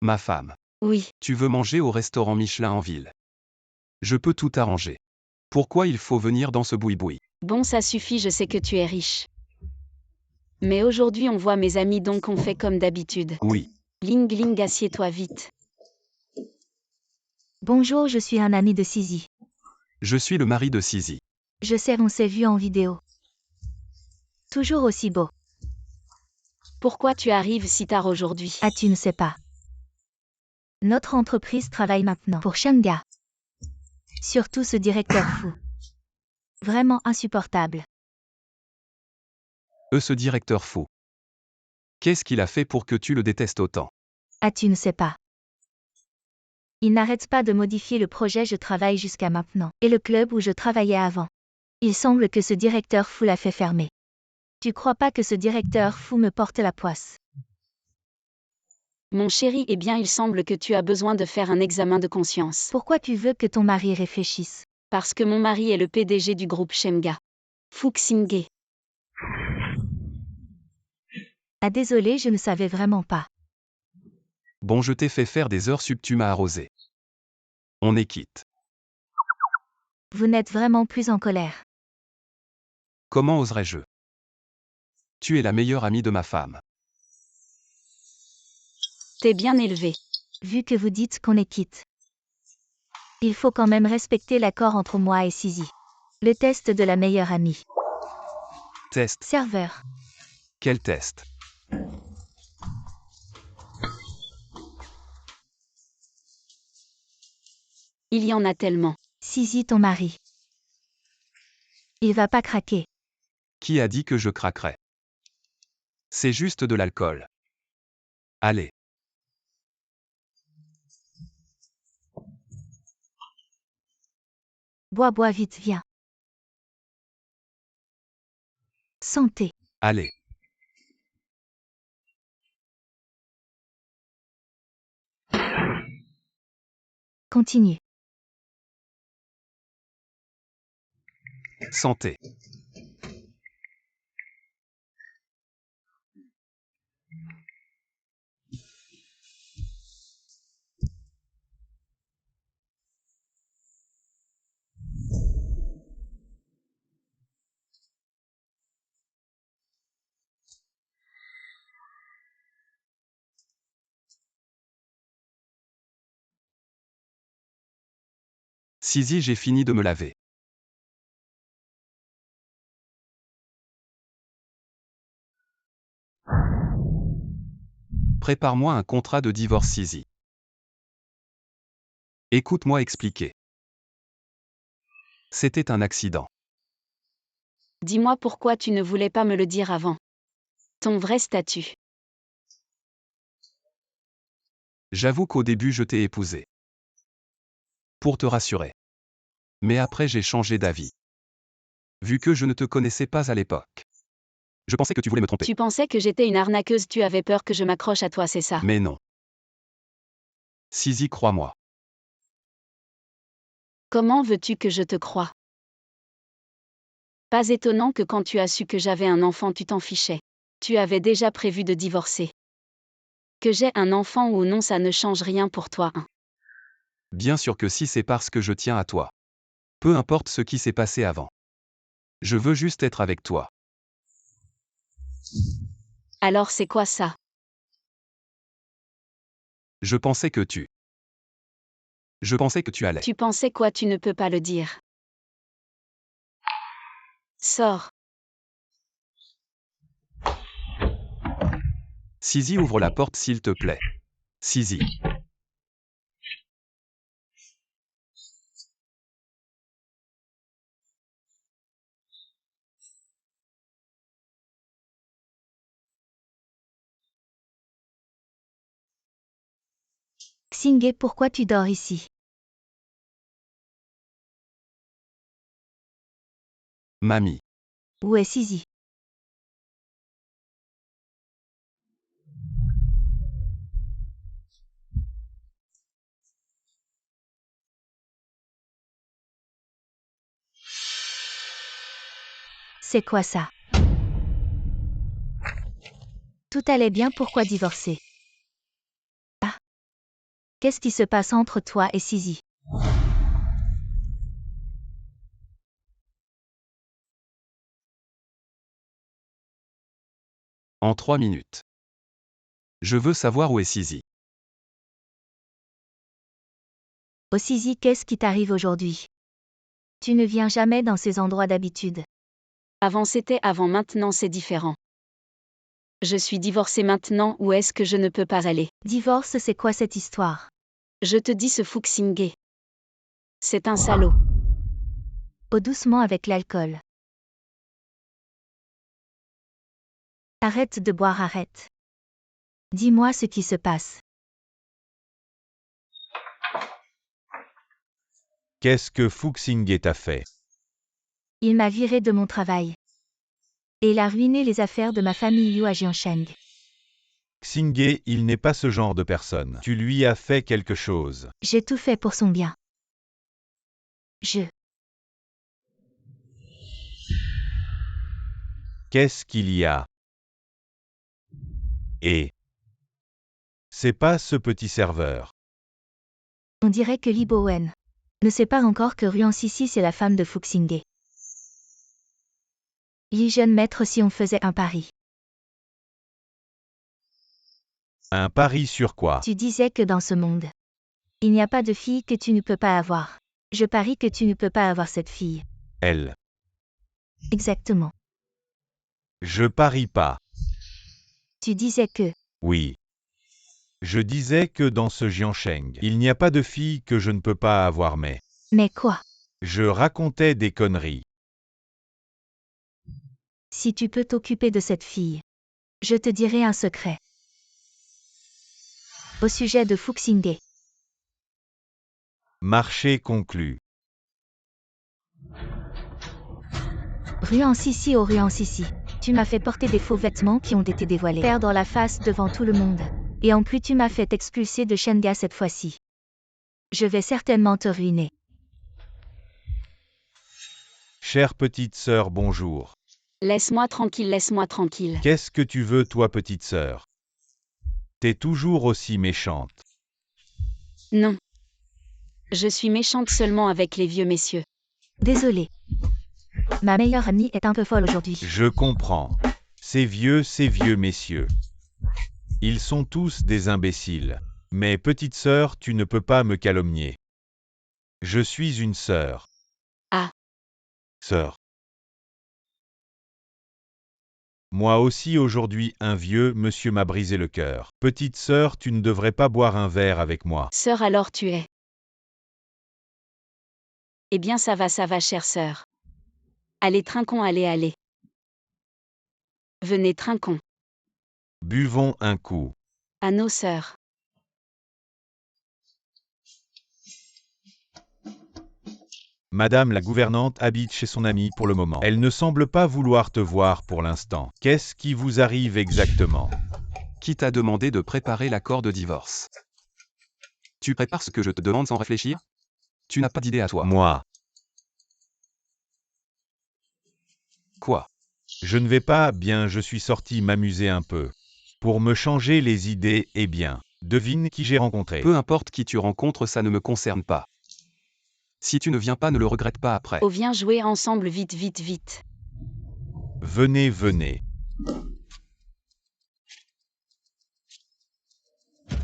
Ma femme. Oui, Tu veux manger au restaurant Michelin en ville. Je peux tout arranger. Pourquoi il faut venir dans ce boui-boui? bon, ça suffit, je sais que tu es riche. Mais aujourd'hui on voit mes amis, donc on fait comme d'habitude. Oui. Ling Ling, assieds-toi vite. Bonjour, je suis un ami de Sisi. Je suis le mari de Sisi. Je sais, on s'est vu en vidéo. Toujours aussi beau. Pourquoi tu arrives si tard aujourd'hui? Ah, tu ne sais pas. Notre entreprise travaille maintenant pour Shenga. Surtout ce directeur fou. Vraiment insupportable. Ce directeur fou. Qu'est-ce qu'il a fait pour que tu le détestes autant? Ah, tu ne sais pas. Il n'arrête pas de modifier le projet je travaille jusqu'à maintenant, et le club où je travaillais avant. Il semble que ce directeur fou l'a fait fermer. Tu crois pas que ce directeur fou me porte la poisse? Mon chéri, eh bien il semble que tu as besoin de faire un examen de conscience. Pourquoi tu veux que ton mari réfléchisse? Parce que mon mari est le PDG du groupe Shemga. Fu Xingé. Ah désolé, je ne savais vraiment pas. Bon, je t'ai fait faire des heures sup, tu m'as arrosé. On est quitte. Vous n'êtes vraiment plus en colère. Comment oserais-je? Tu es la meilleure amie de ma femme. T'es bien élevé. Vu que vous dites qu'on est quitte. Il faut quand même respecter l'accord entre moi et Sisi. Le test de la meilleure amie. Test. Serveur. Quel test? Il y en a tellement. Sisi, ton mari. Il va pas craquer. Qui a dit que je craquerais? C'est juste de l'alcool. Allez. Bois vite, viens. Santé. Allez. Continue. Santé. Sisi, j'ai fini de me laver. Prépare-moi un contrat de divorce, Sisi. Écoute-moi expliquer. C'était un accident. Dis-moi pourquoi tu ne voulais pas me le dire avant. Ton vrai statut. J'avoue qu'au début je t'ai épousé. Pour te rassurer. Mais après j'ai changé d'avis. Vu que je ne te connaissais pas à l'époque. Je pensais que tu voulais me tromper. Tu pensais que j'étais une arnaqueuse, tu avais peur que je m'accroche à toi, c'est ça? Mais non. Sisi, crois-moi. Comment veux-tu que je te croie? Pas étonnant que quand tu as su que j'avais un enfant, tu t'en fichais. Tu avais déjà prévu de divorcer. Que j'ai un enfant ou non, ça ne change rien pour toi, hein. Bien sûr que si, c'est parce que je tiens à toi. Peu importe ce qui s'est passé avant. Je veux juste être avec toi. Alors c'est quoi ça? Je pensais que tu allais. Tu pensais quoi? Tu ne peux pas le dire. Sors. Sisi, ouvre la porte s'il te plaît. Sisi. Xingé, pourquoi tu dors ici? Mamie. Où est Sisi? C'est quoi ça? Tout allait bien, pourquoi divorcer? Ah. Qu'est-ce qui se passe entre toi et Sisi? En 3 minutes. Je veux savoir où est Sisi. Oh Sisi, qu'est-ce qui t'arrive aujourd'hui? Tu ne viens jamais dans ces endroits d'habitude. Avant c'était avant, maintenant c'est différent. Je suis divorcée maintenant, où est-ce que je ne peux pas aller? Divorce, c'est quoi cette histoire? Je te dis, ce Fuxingé. C'est un salaud. Oh, doucement avec l'alcool. Arrête de boire, arrête. Dis-moi ce qui se passe. Qu'est-ce que Fuxingé t'a fait? Il m'a viré de mon travail. Et il a ruiné les affaires de ma famille Yu à Jiansheng. Xingé, il n'est pas ce genre de personne. Tu lui as fait quelque chose. J'ai tout fait pour son bien. Qu'est-ce qu'il y a? Et c'est pas ce petit serveur. On dirait que Li Bowen ne sait pas encore que Ruan Sisi c'est la femme de Fuxingé. Li, jeune maître, si on faisait un pari. Un pari sur quoi? Tu disais que dans ce monde, il n'y a pas de fille que tu ne peux pas avoir. Je parie que tu ne peux pas avoir cette fille. Elle. Exactement. Je parie pas. Tu disais que... Oui. Je disais que dans ce Jiansheng, il n'y a pas de fille que je ne peux pas avoir, mais... Mais quoi? Je racontais des conneries. Si tu peux t'occuper de cette fille, je te dirai un secret. Au sujet de Fuxingé. Marché conclu. Ruan Sisi, oh Ruan Sisi. Tu m'as fait porter des faux vêtements qui ont été dévoilés. Perdre la face devant tout le monde. Et en plus tu m'as fait expulser de Shenga cette fois-ci. Je vais certainement te ruiner. Chère petite sœur, bonjour. Laisse-moi tranquille, laisse-moi tranquille. Qu'est-ce que tu veux, toi, petite sœur? T'es toujours aussi méchante. Non. Je suis méchante seulement avec les vieux messieurs. Désolée. Ma meilleure amie est un peu folle aujourd'hui. Je comprends. Ces vieux messieurs. Ils sont tous des imbéciles. Mais petite sœur, tu ne peux pas me calomnier. Je suis une sœur. Ah. Sœur. Moi aussi aujourd'hui, un vieux monsieur m'a brisé le cœur. Petite sœur, tu ne devrais pas boire un verre avec moi. Sœur, alors tu es. Eh bien ça va, chère sœur. Allez, trinquons, allez, allez. Venez, trinquons. Buvons un coup. À nos sœurs. Madame la gouvernante habite chez son amie pour le moment. Elle ne semble pas vouloir te voir pour l'instant. Qu'est-ce qui vous arrive exactement? Qui t'a demandé de préparer l'accord de divorce? Tu prépares ce que je te demande sans réfléchir? Tu n'as pas d'idée à toi. Moi. Quoi? Je ne vais pas bien, je suis sorti m'amuser un peu. Pour me changer les idées, eh bien, devine qui j'ai rencontré. Peu importe qui tu rencontres, ça ne me concerne pas. Si tu ne viens pas, ne le regrette pas après. Oh, viens jouer ensemble vite, vite, vite. Venez, venez.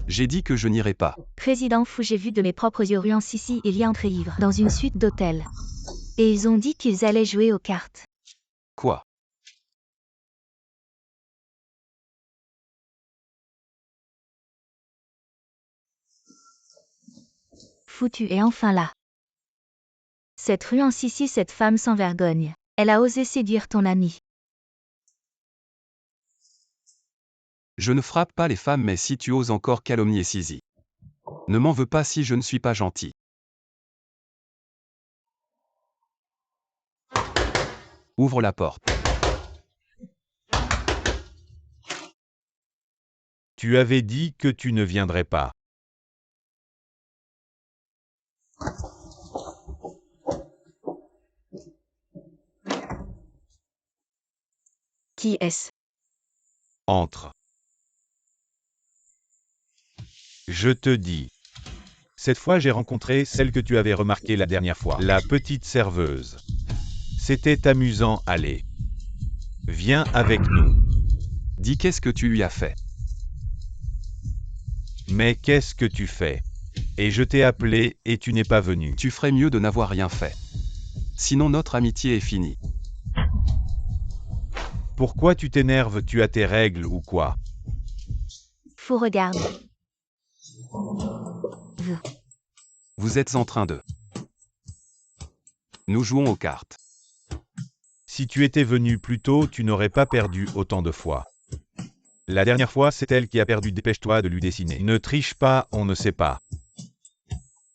J'ai dit que je n'irai pas. Président Fou, j'ai vu de mes propres yeux Ruan Sissi et Lian entrer ivre dans une suite d'hôtels. Et ils ont dit qu'ils allaient jouer aux cartes. Quoi? Fou, tu es enfin là. Cette Ruan Sissi, cette femme sans vergogne. Elle a osé séduire ton ami. Je ne frappe pas les femmes, mais si tu oses encore calomnier Sisi. Ne m'en veux pas si je ne suis pas gentil. Ouvre la porte. Tu avais dit que tu ne viendrais pas. Qui est-ce? Entre. Je te dis. Cette fois j'ai rencontré celle que tu avais remarquée la dernière fois, la petite serveuse. C'était amusant, allez. Viens avec nous. Dis qu'est-ce que tu lui as fait? Mais qu'est-ce que tu fais? Et je t'ai appelé et tu n'es pas venu. Tu ferais mieux de n'avoir rien fait. Sinon notre amitié est finie. Pourquoi tu t'énerves? Tu as tes règles ou quoi? Fou, regarde. Vous êtes en train de... Nous jouons aux cartes. Si tu étais venu plus tôt, tu n'aurais pas perdu autant de fois. La dernière fois, c'est elle qui a perdu. Dépêche-toi de lui dessiner. Ne triche pas, on ne sait pas.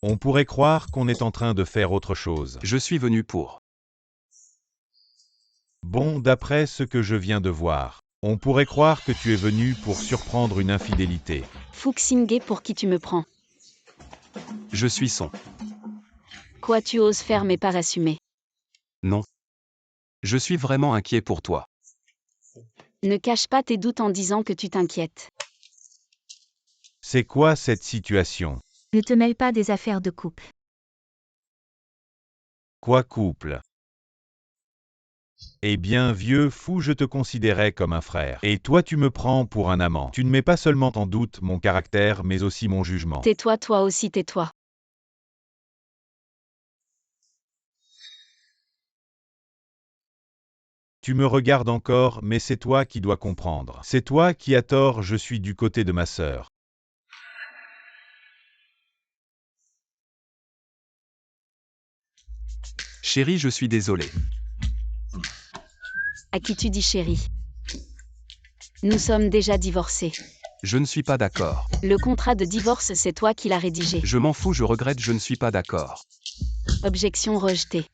On pourrait croire qu'on est en train de faire autre chose. Je suis venu pour... Bon, d'après ce que je viens de voir, on pourrait croire que tu es venu pour surprendre une infidélité. Fuxingé, pour qui tu me prends? Je suis son. Quoi, tu oses faire mais pas assumer? Non. Je suis vraiment inquiet pour toi. Ne cache pas tes doutes en disant que tu t'inquiètes. C'est quoi cette situation? Ne te mêle pas des affaires de couple. Quoi couple? Eh bien, vieux fou, je te considérais comme un frère. Et toi tu me prends pour un amant. Tu ne mets pas seulement en doute mon caractère, mais aussi mon jugement. Tais-toi, toi aussi, tais-toi. Tu me regardes encore, mais c'est toi qui dois comprendre. C'est toi qui as tort, je suis du côté de ma sœur. Chérie, je suis désolé. À qui tu dis chérie? Nous sommes déjà divorcés. Je ne suis pas d'accord. Le contrat de divorce, c'est toi qui l'as rédigé. Je m'en fous, je regrette, je ne suis pas d'accord. Objection rejetée.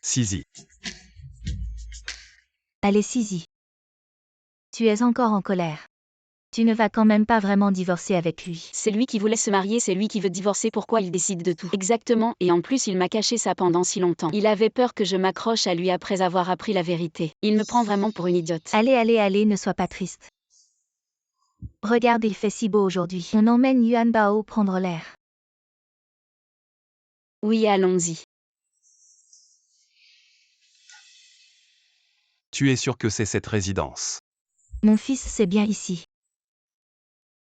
Sisi. Allez, Sisi. Tu es encore en colère. Tu ne vas quand même pas vraiment divorcer avec lui. C'est lui qui voulait se marier, c'est lui qui veut divorcer, pourquoi il décide de tout? Exactement, et en plus il m'a caché ça pendant si longtemps. Il avait peur que je m'accroche à lui après avoir appris la vérité. Il me prend vraiment pour une idiote. Allez, allez, allez, ne sois pas triste. Regarde, il fait si beau aujourd'hui. On emmène Yuan Bao prendre l'air. Oui, allons-y. Tu es sûr que c'est cette résidence? Mon fils, c'est bien ici.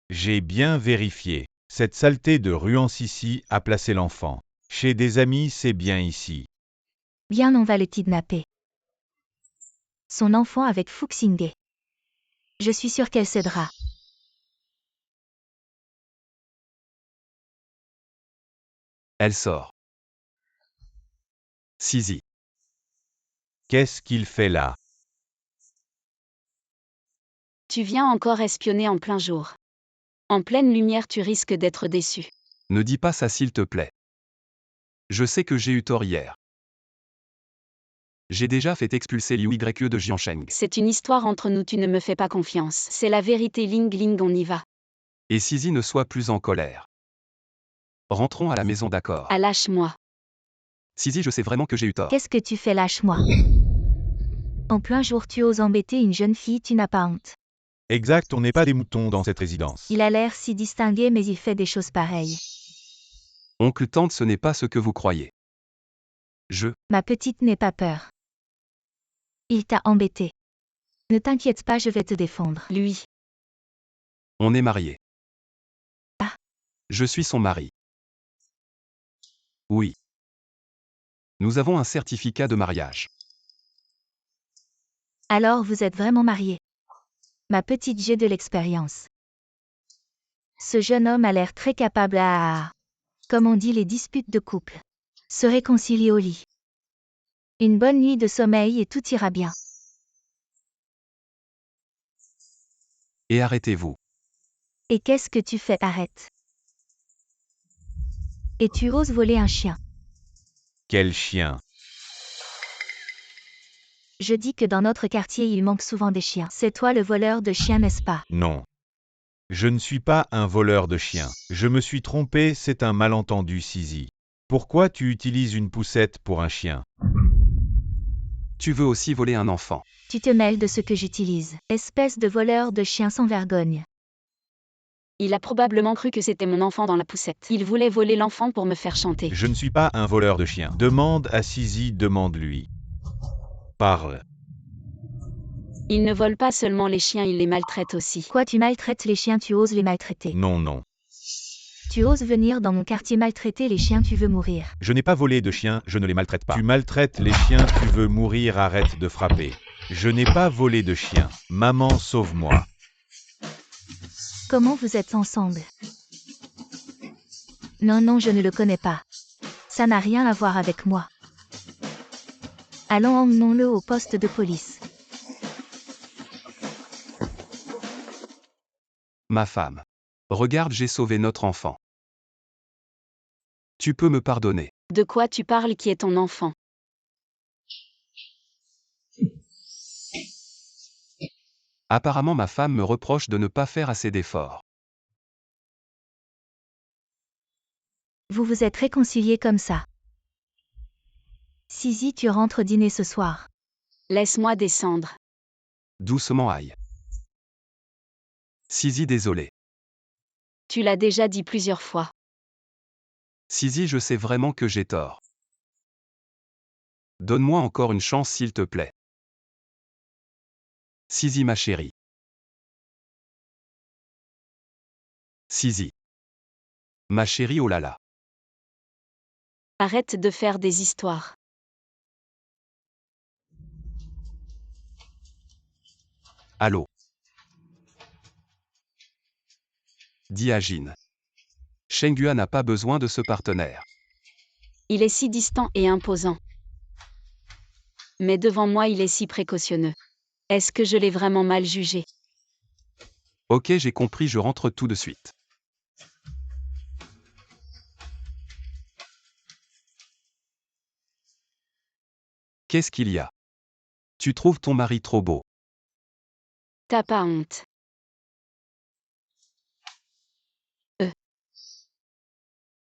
J'ai bien vérifié. Cette saleté de Ruan Sissi a placé l'enfant. Chez des amis, c'est bien ici. Bien, on va le kidnapper. Son enfant avec Fuxingé. Je suis sûre qu'elle cédera. Elle sort. Sisi. Qu'est-ce qu'il fait là? Tu viens encore espionner en plein jour. En pleine lumière, tu risques d'être déçu. Ne dis pas ça s'il te plaît. Je sais que j'ai eu tort hier. J'ai déjà fait expulser Liu Yue de Jiansheng. C'est une histoire entre nous, tu ne me fais pas confiance. C'est la vérité, Ling Ling, on y va. Et Sisi ne sois plus en colère. Rentrons à la maison, d'accord? Ah, lâche-moi. Sisi, je sais vraiment que j'ai eu tort. Qu'est-ce que tu fais, lâche-moi. En plein jour tu oses embêter une jeune fille, tu n'as pas honte. Exact, on n'est pas des moutons dans cette résidence. Il a l'air si distingué mais il fait des choses pareilles. Oncle Tante, ce n'est pas ce que vous croyez. Ma petite, n'aie pas peur. Il t'a embêté. Ne t'inquiète pas, je vais te défendre. Lui. On est mariés. Ah. Je suis son mari. Oui. Nous avons un certificat de mariage. Alors vous êtes vraiment mariés. Ma petite, j'ai de l'expérience. Ce jeune homme a l'air très capable à, comme on dit, les disputes de couple. Se réconcilier au lit. Une bonne nuit de sommeil et tout ira bien. Et arrêtez-vous. Et qu'est-ce que tu fais? Arrête. Et tu oses voler un chien. Quel chien? Je dis que dans notre quartier il manque souvent des chiens. C'est toi le voleur de chiens, n'est-ce pas? Non. Je ne suis pas un voleur de chiens. Je me suis trompé, c'est un malentendu, Sisi. Pourquoi tu utilises une poussette pour un chien? Tu veux aussi voler un enfant. Tu te mêles de ce que j'utilise. Espèce de voleur de chiens sans vergogne. Il a probablement cru que c'était mon enfant dans la poussette. Il voulait voler l'enfant pour me faire chanter. Je ne suis pas un voleur de chiens. Demande à Sisi, demande-lui. Parle. Il ne vole pas seulement les chiens, il les maltraite aussi. Quoi, tu maltraites les chiens, tu oses les maltraiter? Non, non. Tu oses venir dans mon quartier maltraiter les chiens, tu veux mourir. Je n'ai pas volé de chiens, je ne les maltraite pas. Tu maltraites les chiens, tu veux mourir, arrête de frapper. Je n'ai pas volé de chiens. Maman, sauve-moi. Comment vous êtes ensemble? Non, je ne le connais pas. Ça n'a rien à voir avec moi. Allons, emmenons-le au poste de police. Ma femme. Regarde, j'ai sauvé notre enfant. Tu peux me pardonner. De quoi tu parles? Qui est ton enfant? Apparemment ma femme me reproche de ne pas faire assez d'efforts. Vous vous êtes réconciliés comme ça. Sisi, tu rentres dîner ce soir. Laisse-moi descendre. Doucement, aïe. Sisi, désolé. Tu l'as déjà dit plusieurs fois. Sisi, je sais vraiment que j'ai tort. Donne-moi encore une chance s'il te plaît. Sisi, ma chérie. Sisi. Ma chérie, oh là là. Arrête de faire des histoires. Allô. Dis à Jin. Shenghua n'a pas besoin de ce partenaire. Il est si distant et imposant. Mais devant moi il est si précautionneux. Est-ce que je l'ai vraiment mal jugé? Ok, j'ai compris, je rentre tout de suite. Qu'est-ce qu'il y a? Tu trouves ton mari trop beau? T'as pas honte?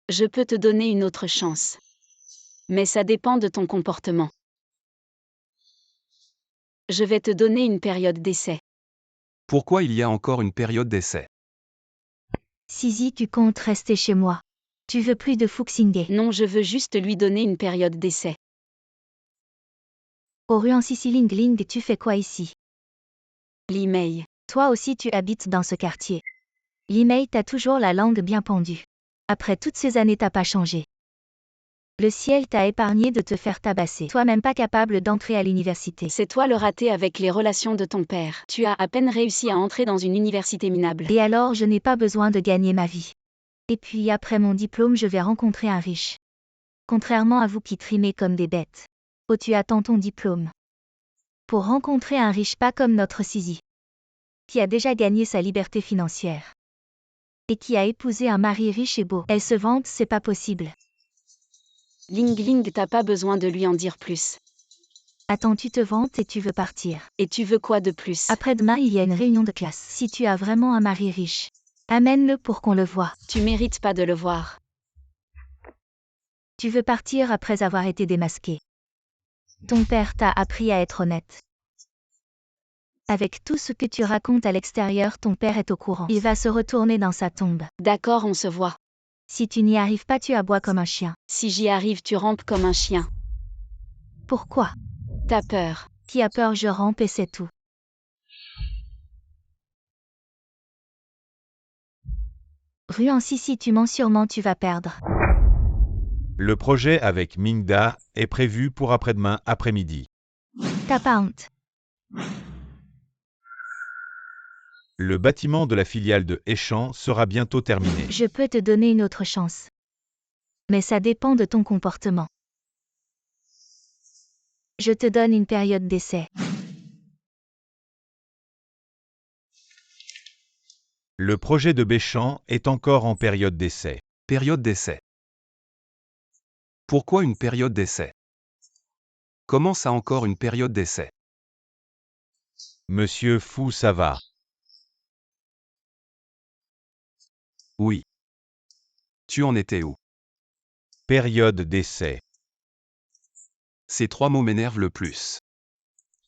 Je peux te donner une autre chance. Mais ça dépend de ton comportement. Je vais te donner une période d'essai. Pourquoi il y a encore une période d'essai? Sisi, tu comptes rester chez moi. Tu veux plus de Fuxingé. Non, je veux juste lui donner une période d'essai. Au Ruan Sisi-Ling, tu fais quoi ici? L'email. Toi aussi tu habites dans ce quartier. L'email, t'as toujours la langue bien pendue. Après toutes ces années, t'as pas changé. Le ciel t'a épargné de te faire tabasser. Toi même pas capable d'entrer à l'université. C'est toi le raté avec les relations de ton père. Tu as à peine réussi à entrer dans une université minable. Et alors je n'ai pas besoin de gagner ma vie. Et puis après mon diplôme, je vais rencontrer un riche. Contrairement à vous qui trimez comme des bêtes. Oh, tu attends ton diplôme. Pour rencontrer un riche, pas comme notre Sisi. Qui a déjà gagné sa liberté financière. Et qui a épousé un mari riche et beau. Elle se vante, c'est pas possible. Ling, t'as pas besoin de lui en dire plus. Attends, tu te vantes et tu veux partir. Et tu veux quoi de plus? Après-demain, il y a une réunion de classe. Si tu as vraiment un mari riche, amène-le pour qu'on le voie. Tu mérites pas de le voir. Tu veux partir après avoir été démasqué. Ton père t'a appris à être honnête. Avec tout ce que tu racontes à l'extérieur, ton père est au courant. Il va se retourner dans sa tombe. D'accord, on se voit. Si tu n'y arrives pas, tu aboies comme un chien. Si j'y arrive, tu rampes comme un chien. Pourquoi? T'as peur. Qui a peur, je rampe et c'est tout. Ruan si tu mens sûrement, tu vas perdre. Le projet avec Mingda est prévu pour après-demain après-midi. T'as pas honte. Le bâtiment de la filiale de Échan sera bientôt terminé. Je peux te donner une autre chance. Mais ça dépend de ton comportement. Je te donne une période d'essai. Le projet de Béchamp est encore en période d'essai. Période d'essai. Pourquoi une période d'essai? Comment ça encore une période d'essai? Monsieur Fou, ça va. Oui. Tu en étais où? Période d'essai. Ces 3 mots m'énervent le plus.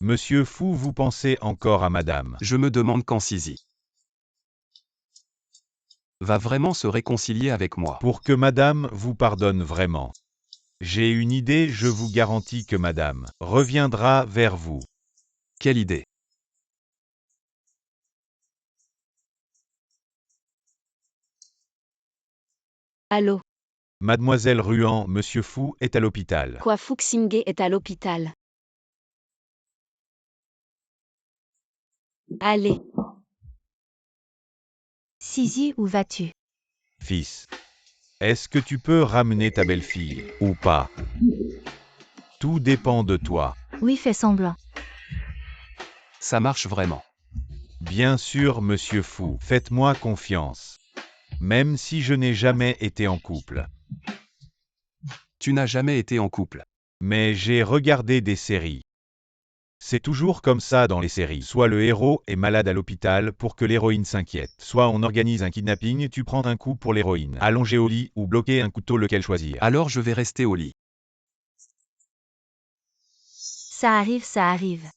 Monsieur Fou, vous pensez encore à madame. Je me demande quand Sisi va vraiment se réconcilier avec moi. Pour que madame vous pardonne vraiment. J'ai une idée, je vous garantis que madame reviendra vers vous. Quelle idée? Allô? Mademoiselle Ruan, monsieur Fou est à l'hôpital. Quoi, Fu Xingye est à l'hôpital. Allez. Sisi, où vas-tu? Fils. Est-ce que tu peux ramener ta belle-fille, ou pas? Tout dépend de toi. Oui, fais semblant. Ça marche vraiment. Bien sûr, monsieur Fou, faites-moi confiance. Même si je n'ai jamais été en couple. Tu n'as jamais été en couple. Mais j'ai regardé des séries. C'est toujours comme ça dans les séries. Soit le héros est malade à l'hôpital pour que l'héroïne s'inquiète. Soit on organise un kidnapping, tu prends un coup pour l'héroïne. Allongé au lit ou bloquer un couteau, lequel choisir. Alors je vais rester au lit. Ça arrive, ça arrive.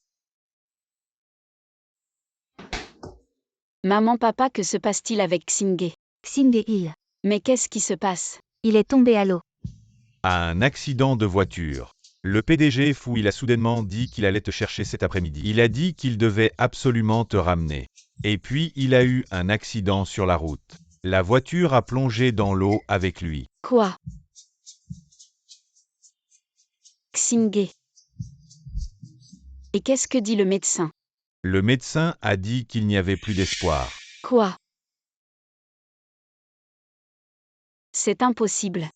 Maman, papa, que se passe-t-il avec Xingye? Xingye, Mais qu'est-ce qui se passe? il est tombé à l'eau. À un accident de voiture. Le PDG Fou, il a soudainement dit qu'il allait te chercher cet après-midi. Il a dit qu'il devait absolument te ramener. Et puis il a eu un accident sur la route. La voiture a plongé dans l'eau avec lui. Quoi? Xingye. Et qu'est-ce que dit le médecin? Le médecin a dit qu'il n'y avait plus d'espoir. Quoi? C'est impossible.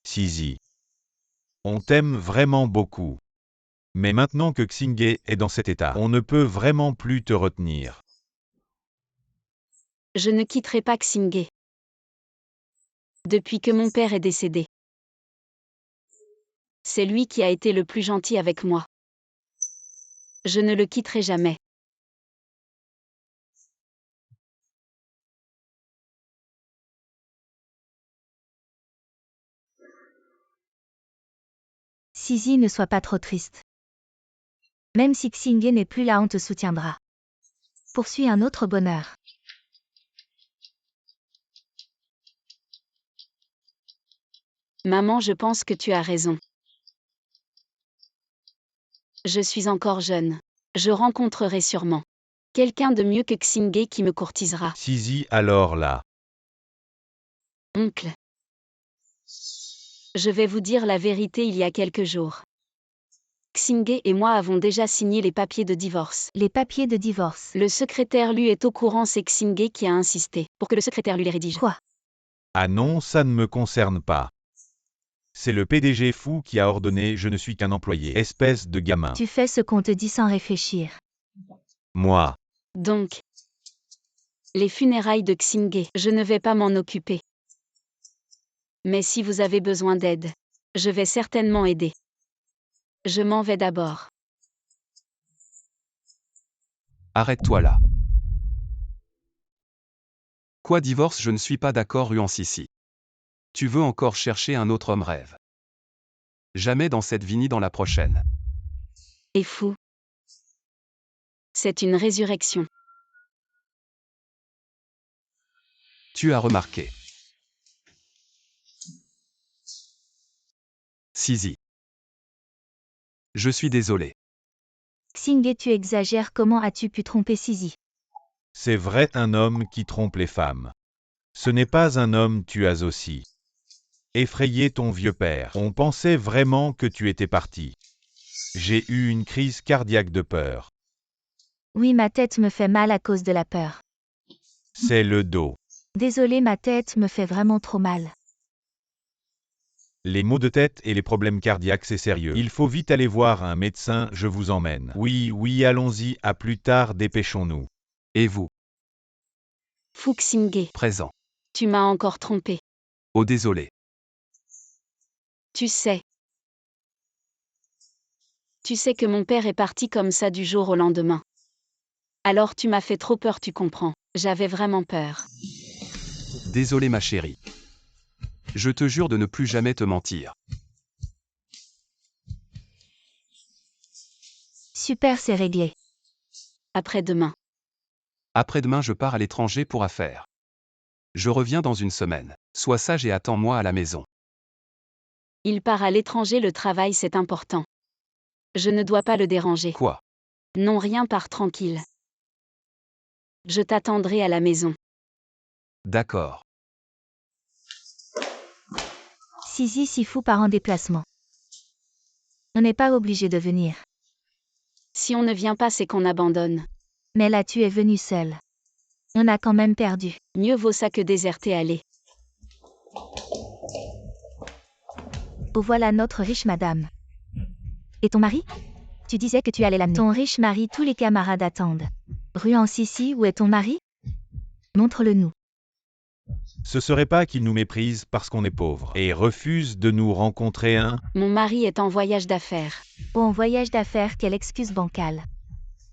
Sisi. On t'aime vraiment beaucoup. Mais maintenant que Xingye est dans cet état, on ne peut vraiment plus te retenir. Je ne quitterai pas Xingye. Depuis que mon père est décédé. C'est lui qui a été le plus gentil avec moi. Je ne le quitterai jamais. Sisi, ne sois pas trop triste. Même si Xingye n'est plus là, on te soutiendra. Poursuis un autre bonheur. Maman, je pense que tu as raison. Je suis encore jeune. Je rencontrerai sûrement quelqu'un de mieux que Xingye qui me courtisera. Sisi, alors là. Oncle. Je vais vous dire la vérité, il y a quelques jours. Xingye et moi avons déjà signé les papiers de divorce. Les papiers de divorce. Le secrétaire lui est au courant, c'est Xingye qui a insisté pour que le secrétaire lui les rédige. Quoi? Ah non, ça ne me concerne pas. C'est le PDG Fou qui a ordonné, je ne suis qu'un employé. Espèce de gamin. Tu fais ce qu'on te dit sans réfléchir. Moi. Donc, les funérailles de Xingye, je ne vais pas m'en occuper. Mais si vous avez besoin d'aide, je vais certainement aider. Je m'en vais d'abord. Arrête-toi là. Quoi, divorce? Je ne suis pas d'accord, Ruan Sisi. Tu veux encore chercher un autre homme rêve? Jamais dans cette vie ni dans la prochaine. est fou. C'est une résurrection. Tu as remarqué. Sisi. Je suis désolé. Xingye, tu exagères, comment as-tu pu tromper Sisi? C'est vrai, un homme qui trompe les femmes. Ce n'est pas un homme, tu as aussi effrayé ton vieux père. On pensait vraiment que tu étais parti. J'ai eu une crise cardiaque de peur. Oui, ma tête me fait mal à cause de la peur. C'est le dos. Désolé, ma tête me fait vraiment trop mal. Les maux de tête et les problèmes cardiaques, c'est sérieux. Il faut vite aller voir un médecin, je vous emmène. Oui, oui, allons-y, à plus tard, dépêchons-nous. Et vous? Fu Xingye, Présent. tu m'as encore trompé. Oh désolé. Tu sais. Tu sais que mon père est parti comme ça du jour au lendemain. Alors tu m'as fait trop peur, tu comprends. J'avais vraiment peur. Désolé ma chérie. Je te jure de ne plus jamais te mentir. Super, c'est réglé. Après-demain. Après-demain je pars à l'étranger pour affaires. Je reviens dans une semaine. Sois sage et attends-moi à la maison. Il part à l'étranger, le travail c'est important. Je ne dois pas le déranger. Quoi? Non, rien, pars tranquille. Je t'attendrai à la maison. D'accord. Sisi Sifu part en déplacement. On n'est pas obligé de venir. Si on ne vient pas, c'est qu'on abandonne. Mais là tu es venu seul. On a quand même perdu. Mieux vaut ça que déserter, aller. Oh, voilà notre riche madame. Et ton mari? Tu disais que tu allais l'amener. Ton riche mari, tous les camarades attendent. Ruan Sisi, où est ton mari? Montre-le-nous. Ce serait pas qu'il nous méprise parce qu'on est pauvre et refuse de nous rencontrer un... Mon mari est en voyage d'affaires. Oh, en voyage d'affaires, quelle excuse bancale.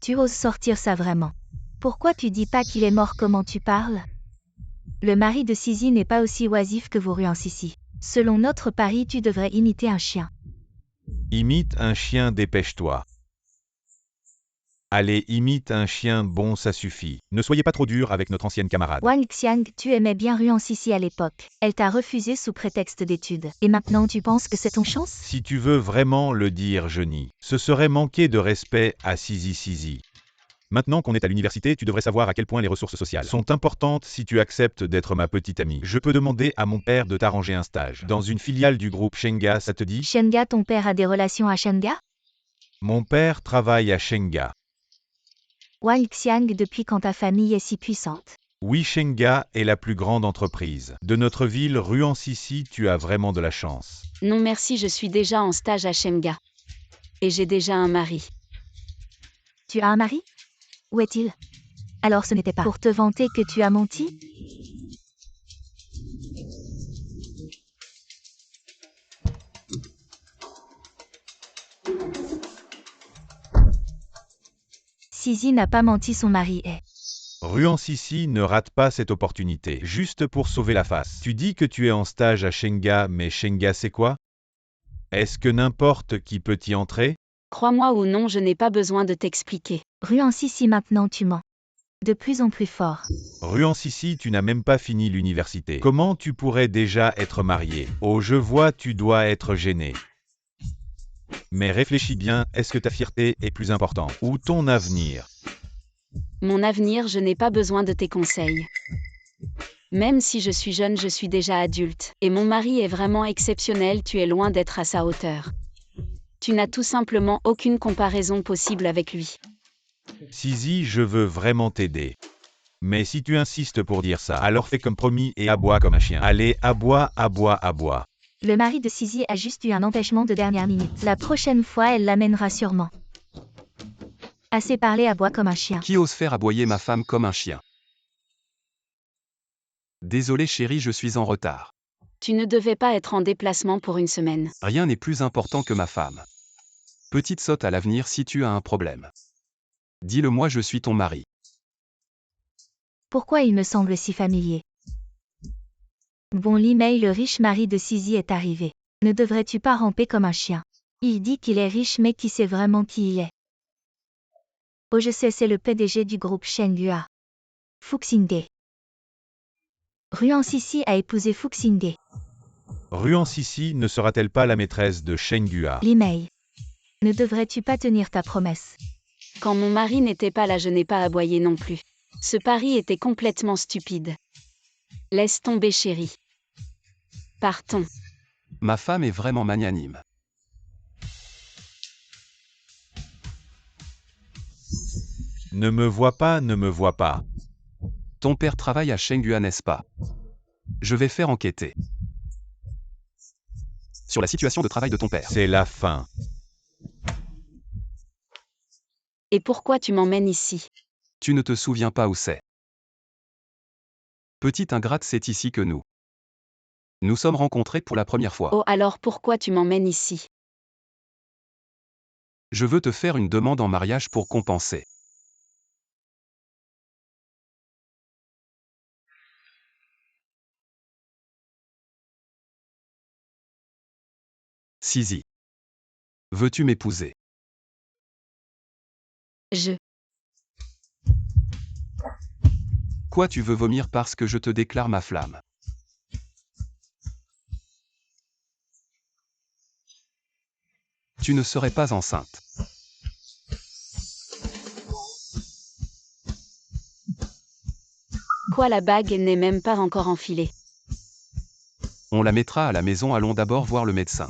Tu oses sortir ça vraiment? Pourquoi tu dis pas qu'il est mort? Comment tu parles? Le mari de Sisi n'est pas aussi oisif que vous, Ruan Sisi. Selon notre pari, tu devrais imiter un chien. Imite un chien, dépêche-toi. Allez, imite un chien, bon, ça suffit. Ne soyez pas trop dur avec notre ancienne camarade. Wang Xiang, tu aimais bien Ruan Sisi à l'époque. Elle t'a refusé sous prétexte d'études. Et maintenant tu penses que c'est ton chance? Si tu veux vraiment le dire, je nie. Ce serait manquer de respect à Sisi. Maintenant qu'on est à l'université, tu devrais savoir à quel point les ressources sociales sont importantes si tu acceptes d'être ma petite amie. Je peux demander à mon père de t'arranger un stage dans une filiale du groupe Shenga, ça te dit? Shenga, ton père a des relations à Shenga? Mon père travaille à Shenga. Wang Xiang, depuis quand ta famille est si puissante? Oui, Shenga est la plus grande entreprise de notre ville. Ruan Sisi, tu as vraiment de la chance. Non merci, je suis déjà en stage à Shenga. Et j'ai déjà un mari. Tu as un mari? Où est-il? Alors ce n'était pas pour te vanter que tu as menti? Sisi n'a pas menti, son mari est... Ruan Sisi, ne rate pas cette opportunité, juste pour sauver la face. Tu dis que tu es en stage à Shenga, mais Shenga c'est quoi? Est-ce que n'importe qui peut y entrer? Crois-moi ou non, je n'ai pas besoin de t'expliquer. Ruan Sisi, maintenant tu mens. De plus en plus fort. Ruan Sisi, tu n'as même pas fini l'université. Comment tu pourrais déjà être marié? Oh, je vois, tu dois être gêné. Mais réfléchis bien, est-ce que ta fierté est plus importante ou ton avenir? Mon avenir, je n'ai pas besoin de tes conseils. Même si je suis jeune, je suis déjà adulte. Et mon mari est vraiment exceptionnel, tu es loin d'être à sa hauteur. Tu n'as tout simplement aucune comparaison possible avec lui. Sisi, je veux vraiment t'aider. Mais si tu insistes pour dire ça, alors fais comme promis et aboie comme un chien. Allez, aboie, aboie, aboie. Le mari de Sisi a juste eu un empêchement de dernière minute. La prochaine fois, elle l'amènera sûrement. Assez parlé, aboie comme un chien. Qui ose faire aboyer ma femme comme un chien? Désolé chérie, je suis en retard. Tu ne devais pas être en déplacement pour une semaine. Rien n'est plus important que ma femme. Petite sotte, à l'avenir si tu as un problème. Dis-le-moi, je suis ton mari. Pourquoi il me semble si familier? Bon, l'email, le riche mari de Sisi est arrivé. Ne devrais-tu pas ramper comme un chien? Il dit qu'il est riche mais qui sait vraiment qui il est? Oh je sais, c'est le PDG du groupe Shenghua. Fuxingde. Ruan Sisi a épousé Fuxingde. Ruan Sisi ne sera-t-elle pas la maîtresse de Shenghua? Li Mei. Ne devrais-tu pas tenir ta promesse? Quand mon mari n'était pas là, je n'ai pas aboyé non plus. Ce pari était complètement stupide. Laisse tomber, chérie. Partons. Ma femme est vraiment magnanime. Ne me vois pas, ne me vois pas. Ton père travaille à Shenghua, n'est-ce pas? Je vais faire enquêter sur la situation de travail de ton père. C'est la fin. Et pourquoi tu m'emmènes ici? Tu ne te souviens pas où c'est. Petite ingrate, c'est ici que nous sommes rencontrés pour la première fois. Oh, alors pourquoi tu m'emmènes ici? Je veux te faire une demande en mariage pour compenser. Sisi. Veux-tu m'épouser? Quoi, tu veux vomir parce que je te déclare ma flamme? Tu ne serais pas enceinte. Quoi, la bague n'est même pas encore enfilée. On la mettra à la maison, allons d'abord voir le médecin.